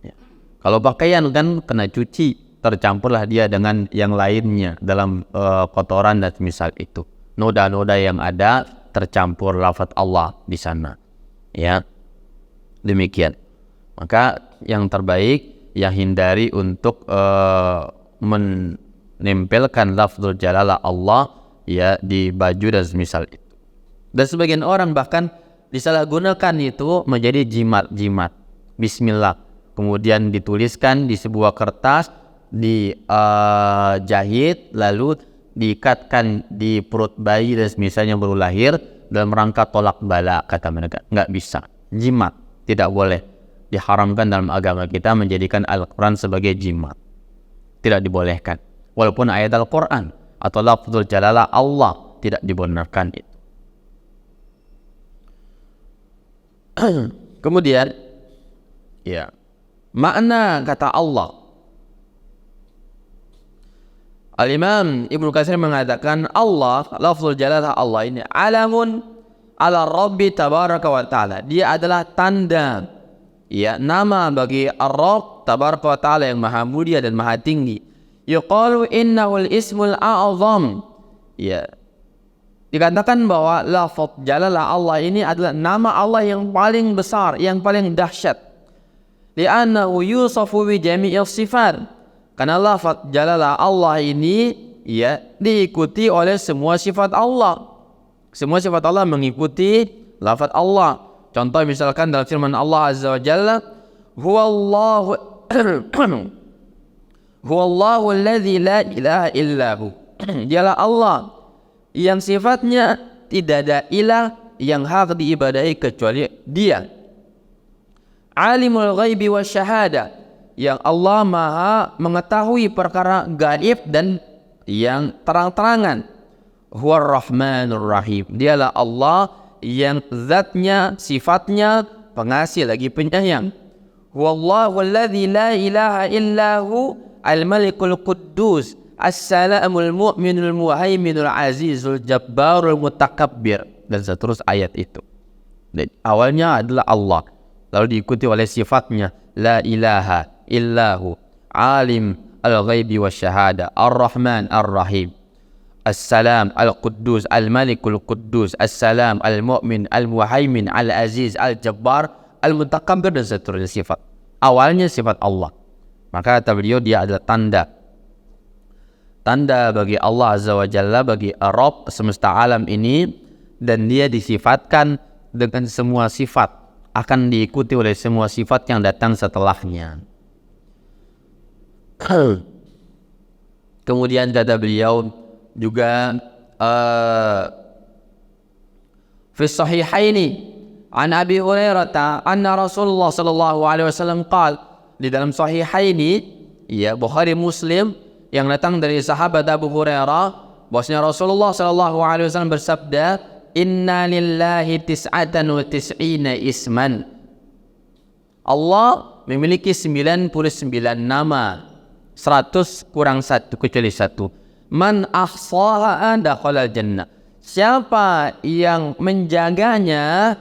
S2: ya. Kalau pakaian kan kena cuci, tercampurlah dia dengan yang lainnya dalam kotoran dan semisal itu, noda-noda yang ada tercampur lafaz Allah di sana, ya. Demikian. Maka yang terbaik yang hindari untuk menempelkan lafzul jalalah Allah, ya, di baju dan semisal itu. Dan sebagian orang bahkan disalahgunakan itu menjadi jimat-jimat. Bismillah, kemudian dituliskan di sebuah kertas, dijahit, lalu diikatkan di perut bayi dan misalnya baru lahir dalam rangka tolak bala, kata mereka. Nggak bisa. Jimat tidak boleh. Diharamkan dalam agama kita menjadikan Al-Quran sebagai jimat. Tidak dibolehkan. Walaupun ayat Al-Quran atau lafzul jalalah Allah tidak dibenarkan itu. Kemudian ya, makna kata Allah. Al-Imam Ibnu Katsir mengatakan Allah, lafzul jalalah Allah ini alamun ala Rabbi tabaraka wa ta'ala. Dia adalah tanda, ya, nama bagi Ar-Rabb tabaraka wa ta'ala yang maha mulia dan maha tinggi. Yuqalu innahul ismul a'zam. Ya. Dikatakan bahwa lafaz jalalah Allah ini adalah nama Allah yang paling besar, yang paling dahsyat. Li'annahu yusafu bi jami'is sifat. Karena lafaz jalalah Allah ini ya diikuti oleh semua sifat Allah. Semua sifat Allah mengikuti lafaz Allah. Contoh misalkan dalam firman Allah Azza wa Jalla, huwallahu huwallahu alladzi la ilaha illahu. Dialah Allah yang sifatnya tidak ada ilah yang hak diibadahi kecuali Dia. Alimul ghaibi wasyahada, yang Allah maha mengetahui perkara gaib dan yang terang-terangan. Huwar Rahmanur Rahim. Dialah Allah yang zatnya, sifatnya pengasih lagi penyayang. Huwallahu alladzi la ilaha illahu al-malikul quddus as-salamul mu'minul muhaiminul azizul jabbarul mutakabbir, dan seterusnya ayat itu. Dan awalnya adalah Allah, lalu diikuti oleh sifatnya la ilaha illahu alim al-ghaibi wasyahada ar-Rahman ar-Rahim as-salam al-quddus al-malikul quddus as-salam al-mu'min al-muhaimin al-aziz al-jabbar al-mutakabbir, dan seterusnya sifat. Awalnya sifat Allah. Maka kata beliau dia adalah tanda bagi Allah Azza wa Jalla, bagi Rabb semesta alam ini, dan dia disifatkan dengan semua sifat, akan diikuti oleh semua sifat yang datang setelahnya. Kemudian kata beliau juga fi sahihaini an Abi Hurairah anna Rasulullah sallallahu alaihi wasallam qala, di dalam sahihaini ya Bukhari Muslim, yang datang dari sahabat Abu Hurairah bahwasanya Rasulullah sallallahu alaihi wasallam bersabda, inna lillahi tis'atan wa tis'ina isman. Allah memiliki 99 nama, 100 kurang 1 kecuali 1. Man ahsaha dakhala jannah. Siapa yang menjaganya,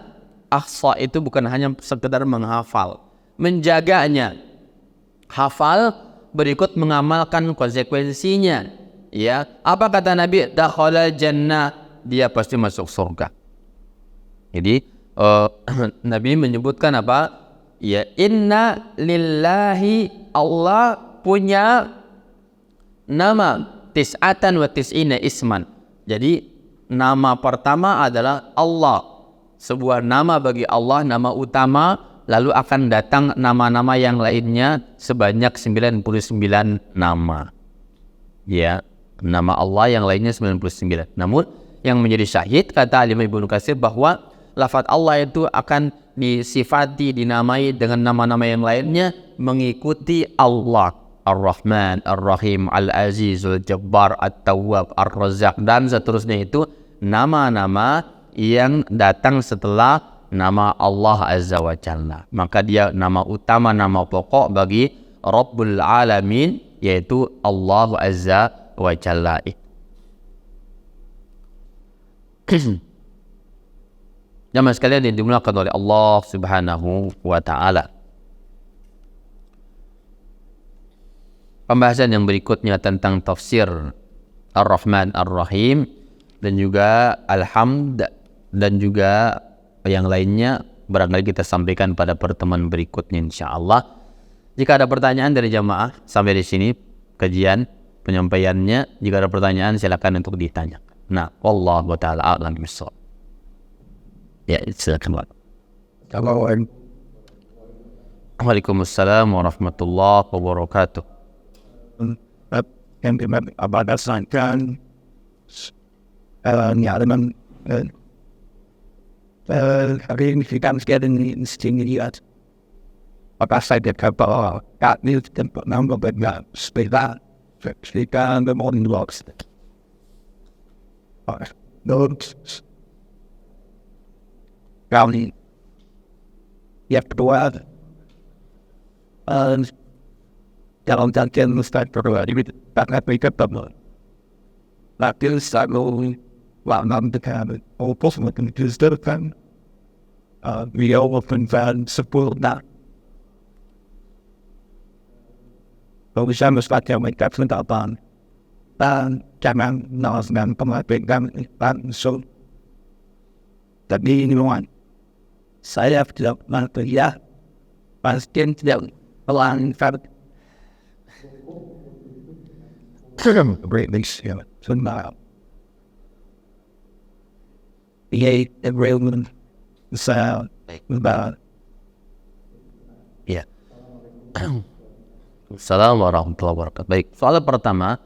S2: ahsa itu bukan hanya sekedar menghafal, menjaganya, hafal berikut mengamalkan konsekuensinya. Ya, apa kata Nabi? Dakhala jannah, dia pasti masuk surga. Jadi Nabi menyebutkan apa? Ya, inna lillahi, Allah punya nama tis'atan wa tis'ina isman. Jadi nama pertama adalah Allah, sebuah nama bagi Allah, nama utama, lalu akan datang nama-nama yang lainnya sebanyak 99 nama. Ya, nama Allah yang lainnya 99. Namun yang menjadi syahid, kata Imam Ibnu Katsir, bahwa lafaz Allah itu akan disifati, dinamai dengan nama-nama yang lainnya mengikuti Allah. Ar-Rahman, Ar-Rahim, Al-Aziz, Al-Jabbar, At-Tawwab, Ar-Razzaq, dan seterusnya. Itu nama-nama yang datang setelah nama Allah Azza wa Jalla. Maka dia nama utama, nama pokok bagi Rabbul Alamin, yaitu Allah Azza wa Jalla. Jamaah sekalian yang dimuliakan oleh Allah Subhanahu wa Ta'ala, pembahasan yang berikutnya tentang tafsir Ar-Rahman Ar-Rahim dan juga Alhamd dan juga yang lainnya barangkali kita sampaikan pada pertemuan berikutnya insyaallah. Jika ada pertanyaan dari jamaah sampai di sini kajian penyampaiannya, jika ada pertanyaan silakan untuk ditanya. Nah, wallahu taala a'lam bishawab. Ya, silakan.
S1: Waalaikumsalam warahmatullahi wabarakatuh.
S3: Yang berdasarkan nyalaman signifikan sekali instingnya. Apa saja kapal kami tempat nama benar sepeda the morning walks. Notes kami yang kedua dalam jangkaan mustahil kedua ini karena mereka teman tapi selalu wanam dekat opos mungkin disederhkan beliau mengenal sempurna. Kalau bisa mustahil mereka sendirian dan jangan nalaskan pengabdian langsung. Tapi ini mohon saya tidak mampu ya pasti tidak melanggar greatness tonight. The enrollment sound about
S1: Ya. Assalamualaikum warahmatullahi wabarakatuh. Baik, soal pertama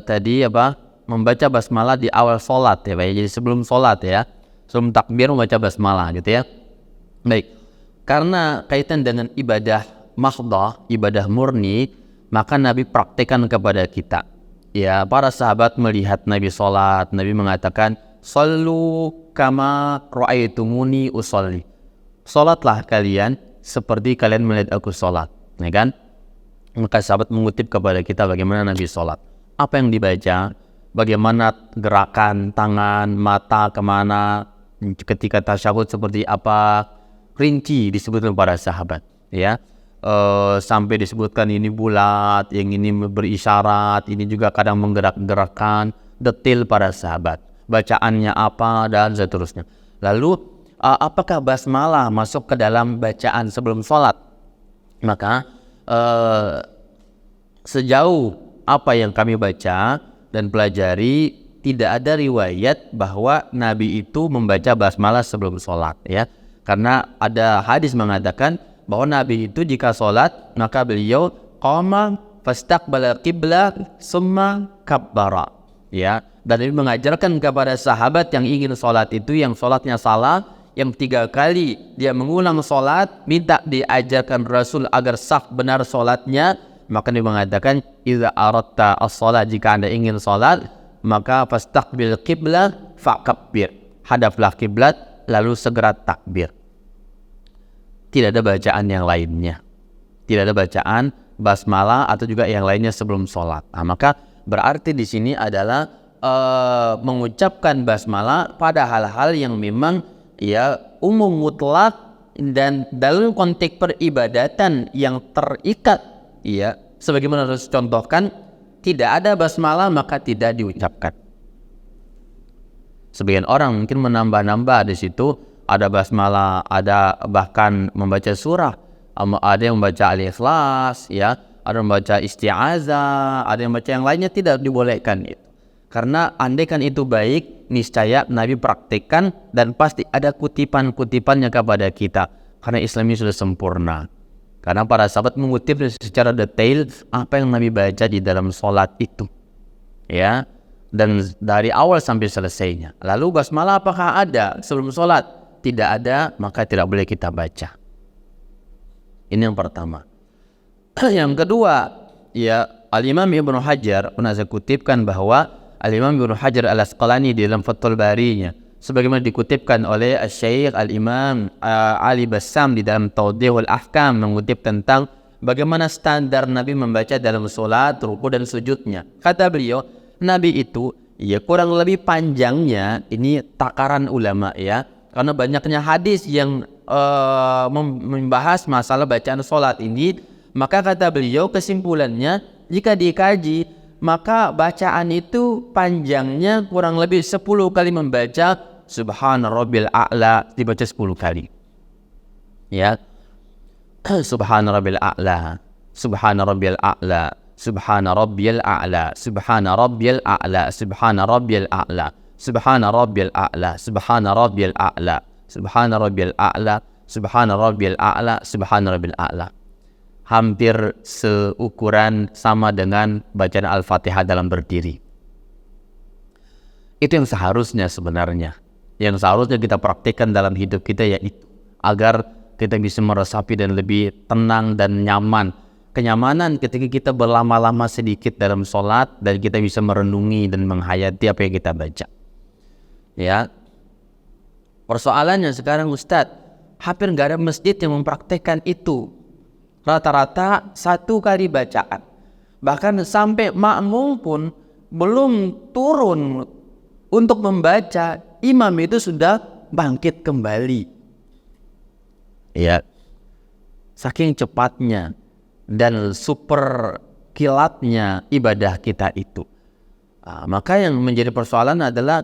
S1: tadi apa? Membaca basmalah di awal sholat ya, Pak. Jadi sebelum sholat ya, sebelum takbir membaca basmalah gitu ya. Baik, karena kaitan dengan ibadah mahdhah, ibadah murni, maka Nabi praktekkan kepada kita. Ya, para sahabat melihat Nabi sholat, Nabi mengatakan, "Shallu kama ra'aitumuni usolli." Sholatlah kalian seperti kalian melihat aku sholat, ya kan? Maka sahabat mengutip kepada kita bagaimana Nabi sholat, apa yang dibaca, bagaimana gerakan tangan, mata kemana, ketika tasyahud seperti apa, rinci disebutkan para sahabat, ya. Sampai disebutkan ini bulat, yang ini berisyarat, ini juga kadang menggerak-gerakkan, detail para sahabat, bacaannya apa dan seterusnya. Lalu apakah basmalah masuk ke dalam bacaan sebelum sholat? Maka sejauh apa yang kami baca dan pelajari, tidak ada riwayat bahwa Nabi itu membaca basmalah sebelum sholat ya, karena ada hadis mengatakan bahwa Nabi itu jika sholat maka beliau qama fastaqbala qiblat summa kabbara ya, dan ini mengajarkan kepada sahabat yang ingin sholat itu, yang sholatnya salah, yang 3 kali dia mengulang sholat, minta diajarkan Rasul agar sah benar sholatnya. Maka dia mengatakan, idza aradta as-sholat, jika anda ingin sholat maka fastaqbil qiblat fakabbir, hadaplah kiblat lalu segera takbir. Tidak ada bacaan yang lainnya, tidak ada bacaan basmalah atau juga yang lainnya sebelum sholat. Nah, maka berarti di sini adalah mengucapkan basmalah pada hal-hal yang memang ya umum mutlak dan dalam konteks peribadatan yang terikat ya, sebagaimana harus contohkan, tidak ada basmalah maka tidak diucapkan. Sebagian orang mungkin menambah-nambah di situ, ada basmalah, ada bahkan membaca surah, ada yang membaca al-ikhlas ya, ada yang membaca isti'azah, ada yang membaca yang lainnya, tidak dibolehkan itu. Karena andaikan itu baik, niscaya Nabi praktikkan dan pasti ada kutipan-kutipannya kepada kita, karena Islam ini sudah sempurna. Karena para sahabat mengutip secara detail apa yang Nabi baca di dalam sholat itu ya, dan dari awal sampai selesainya. Lalu basmalah apakah ada sebelum sholat? Tidak ada, maka tidak boleh kita baca. Ini yang pertama. Yang kedua, ya, Al-Imam Ibnu Hajar, pernah saya kutipkan bahwa Al-Imam Ibnu Hajar Al-Asqalani di dalam Fathul Barinya, sebagaimana dikutipkan oleh Syekh Al-Imam Ali Bassam di dalam Tawdihul Ahkam, mengutip tentang bagaimana standar Nabi membaca dalam sholat, ruku dan sujudnya. Kata beliau, Nabi itu ya kurang lebih panjangnya, ini takaran ulama ya, karena banyaknya hadis yang membahas masalah bacaan sholat ini, maka kata beliau kesimpulannya, jika dikaji, maka bacaan itu panjangnya kurang lebih 10 kali membaca Subhana Rabbil A'la, dibaca 10 kali ya. Subhana Rabbil A'la, Subhana Rabbil A'la, Subhana Rabbil A'la, Subhana Rabbil A'la, Subhana Rabbil A'la, Subhana Rabbil A'la, Subhana Rabbil A'la, Subhana Rabbil A'la,
S2: subhana rabbil a'la, subhana rabbil a'la. Hampir seukuran sama dengan bacaan Al-Fatihah dalam berdiri. Itu yang seharusnya sebenarnya. Yang seharusnya kita praktikkan dalam hidup kita, yaitu agar kita bisa meresapi dan lebih tenang dan nyaman. Kenyamanan ketika kita berlama-lama sedikit dalam sholat dan kita bisa merenungi dan menghayati apa yang kita baca. Ya, persoalannya sekarang Ustadz, hampir nggak ada masjid yang mempraktekkan itu. Rata-rata 1 kali bacaan. Bahkan sampai makmum pun belum turun untuk membaca, imam itu sudah bangkit kembali. Ya, saking cepatnya dan super kilatnya ibadah kita itu. Maka yang menjadi persoalan adalah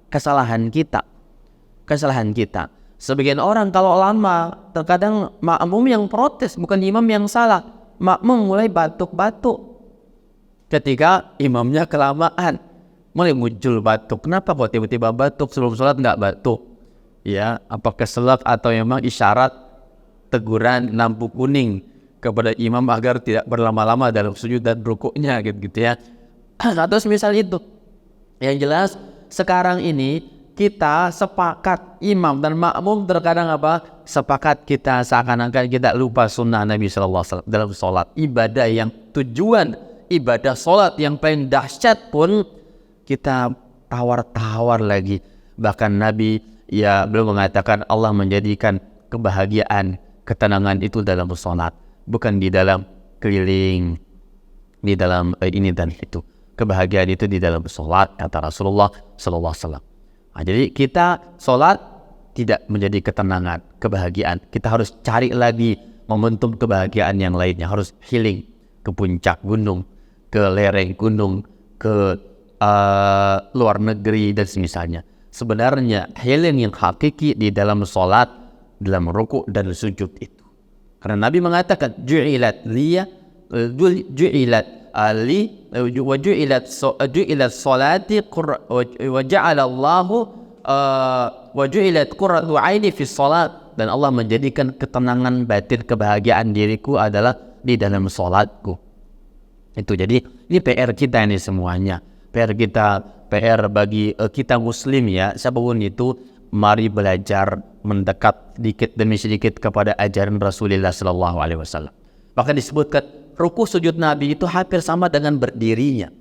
S2: kesalahan kita. Sebagian orang kalau lama, terkadang makmum yang protes, bukan imam yang salah. Makmum mulai batuk-batuk ketika imamnya kelamaan, mulai muncul batuk. Kenapa kok tiba-tiba batuk, sebelum sholat nggak batuk? Ya, apakah keselak atau memang isyarat teguran lampu kuning kepada imam agar tidak berlama-lama dalam sujud dan rukuknya gitu ya. Atau semisal itu. Yang jelas sekarang ini kita sepakat, imam dan makmum terkadang sepakat kita seakan-akan kita lupa sunnah Nabi SAW dalam sholat. Ibadah yang tujuan ibadah sholat yang paling dahsyat pun kita tawar-tawar lagi. Bahkan Nabi belum mengatakan Allah menjadikan kebahagiaan, ketenangan itu dalam sholat, bukan di dalam keliling, di dalam ini dan itu. Kebahagiaan itu di dalam sholat, kata Rasulullah SAW. Jadi kita sholat tidak menjadi ketenangan, kebahagiaan. Kita harus cari lagi momentum kebahagiaan yang lainnya. Harus healing ke puncak gunung, ke lereng gunung, ke luar negeri dan semisalnya. Sebenarnya healing yang hakiki di dalam sholat, dalam rukuk dan sujud itu. Karena Nabi mengatakan ju'ilat salati wa ja'ala Allahu wa ju'ilat qurratu 'aini fi shalat, dan Allah menjadikan ketenangan batin, kebahagiaan diriku adalah di dalam salatku. Itu jadi ini PR kita ini semuanya. PR bagi kita muslim ya, siapapun itu, mari belajar mendekat sedikit demi sedikit kepada ajaran Rasulullah SAW. Bahkan disebutkan ruku sujud Nabi itu hampir sama dengan berdirinya.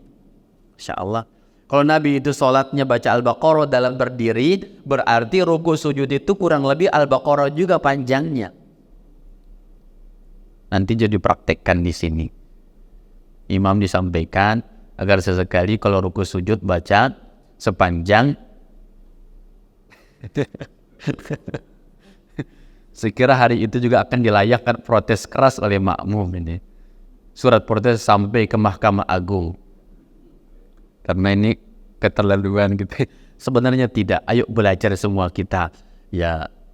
S2: Masya Allah. Kalau Nabi itu sholatnya baca Al-Baqarah dalam berdiri, berarti ruku sujud itu kurang lebih Al-Baqarah juga panjangnya. Nanti jadi praktekkan di sini. Imam disampaikan agar sesekali kalau ruku sujud baca sepanjang. Sekira hari itu juga akan dilayakkan protes keras oleh makmum ini. Surat protes sampai ke Mahkamah Agung. Karena ini keterlaluan gitu. Sebenarnya tidak. Ayo belajar semua kita.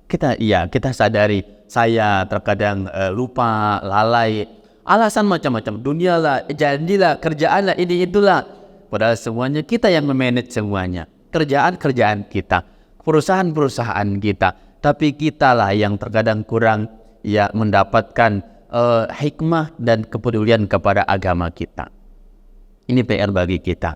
S2: Kita sadari. Saya terkadang lupa, lalai. Alasan macam-macam. Dunia lah, janjilah, kerjaan lah, ini itulah. Padahal semuanya kita yang memanage semuanya. Kerjaan kita. Perusahaan kita. Tapi kita lah yang terkadang kurang mendapatkan hikmah dan kepedulian kepada agama kita. Ini PR bagi kita.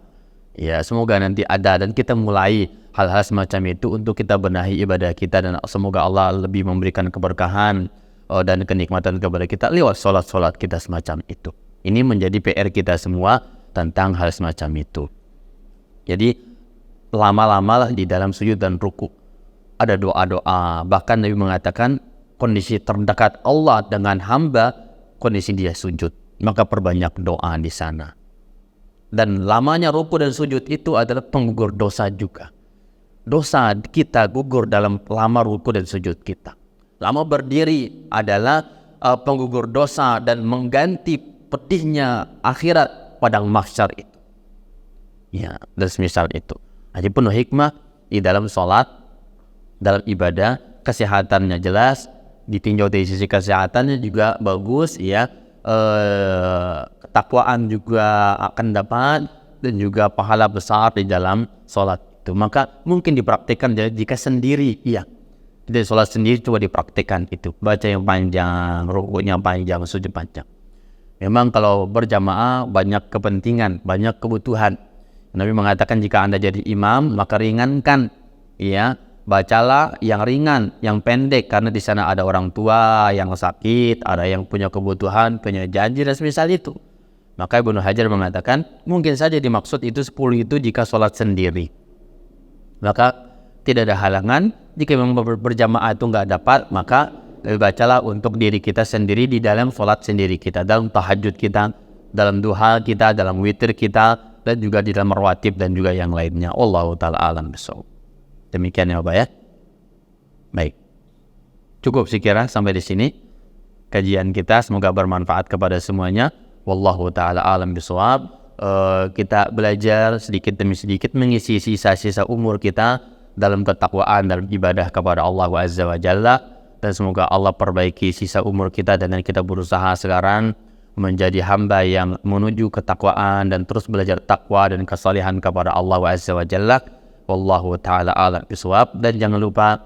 S2: Ya, semoga nanti ada dan kita mulai hal-hal semacam itu untuk kita benahi ibadah kita, dan semoga Allah lebih memberikan keberkahan dan kenikmatan kepada kita lewat sholat-sholat kita semacam itu. Ini menjadi PR kita semua tentang hal semacam itu. Jadi lama-lamalah di dalam sujud dan ruku. Ada doa-doa. Bahkan Nabi mengatakan kondisi terdekat Allah dengan hamba kondisi dia sujud. Maka perbanyak doa di sana. Dan lamanya ruku dan sujud itu adalah penggugur dosa juga. Dosa kita gugur dalam lama ruku dan sujud kita. Lama berdiri adalah penggugur dosa dan mengganti pedihnya akhirat padang mahsyar itu. Ya, dan semisal itu. Jadi penuh hikmah di dalam sholat, dalam ibadah, kesehatannya jelas, ditinjau dari sisi kesehatannya juga bagus ya. Ketakwaan juga akan dapat, dan juga pahala besar di dalam sholat itu. Maka mungkin dipraktikkan jika sendiri, Jadi sholat sendiri coba dipraktikkan itu. Baca yang panjang, rukuknya panjang, sujud panjang. Memang kalau berjamaah banyak kepentingan, banyak kebutuhan. Nabi mengatakan jika Anda jadi imam maka ringankan, ya, bacalah yang ringan, yang pendek karena di sana ada orang tua yang sakit, ada yang punya kebutuhan, punya janji dan semisal itu. Maka Ibnu Hajar mengatakan mungkin saja dimaksud itu 10 itu jika sholat sendiri. Maka tidak ada halangan jika memang berjamaah itu nggak dapat, maka bacalah untuk diri kita sendiri di dalam sholat sendiri kita, dalam tahajud kita, dalam duha kita, dalam witir kita, dan juga di dalam rawatib dan juga yang lainnya. Wallahu ta'ala alam bisawab. Demikian ya Bapak ya. Baik. Cukup sekira sampai di sini kajian kita, semoga bermanfaat kepada semuanya. Wallahu ta'ala alam bisawab. Kita belajar sedikit demi sedikit mengisi sisa-sisa umur kita dalam ketakwaan, dalam ibadah kepada Allah Azza wa Jalla, dan semoga Allah perbaiki sisa umur kita dan kita berusaha sekarang menjadi hamba yang menuju ketakwaan dan terus belajar takwa dan kesalehan kepada Allah Azza wa Jalla. Wallahu ta'ala a'lam bishawab. Dan jangan lupa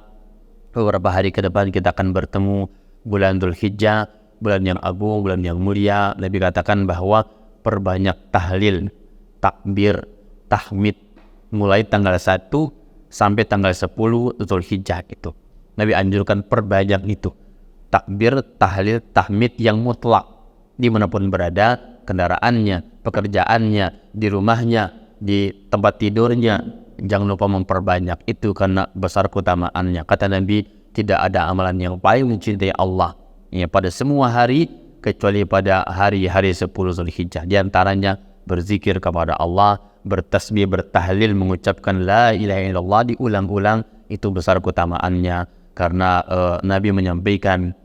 S2: beberapa hari ke depan kita akan bertemu bulan Dzulhijjah, bulan yang agung, bulan yang mulia. Nabi katakan bahwa perbanyak tahlil, takbir, tahmid mulai tanggal 1 sampai tanggal 10 Dzulhijjah itu. Nabi anjurkan perbanyak itu. Takbir, tahlil, tahmid yang mutlak. Dimanapun berada, kendaraannya, pekerjaannya, di rumahnya, di tempat tidurnya. Jangan lupa memperbanyak itu karena besar keutamaannya. Kata Nabi, tidak ada amalan yang paling mencintai Allah ya, pada semua hari kecuali pada hari-hari 10 Dzulhijjah. Di antaranya berzikir kepada Allah, bertasbih, bertahlil, mengucapkan la ilaha illallah diulang-ulang. Itu besar keutamaannya karena Nabi menyampaikan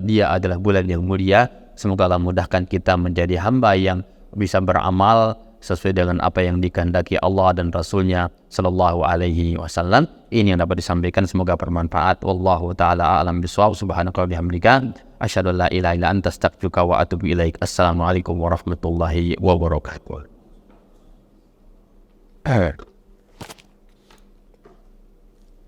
S2: dia adalah bulan yang mulia. Semoga Allah mudahkan kita menjadi hamba yang bisa beramal sesuai dengan apa yang dikehendaki Allah dan Rasulnya Sallallahu Alaihi Wasallam. Ini yang dapat disampaikan, semoga bermanfaat. Wallahu ta'ala a'lam bishawab. Subhanaka wa bihamdika asyhadu an la ilaha illa anta astaghfiruka wa atubu ilaik. Assalamualaikum warahmatullahi wabarakatuh.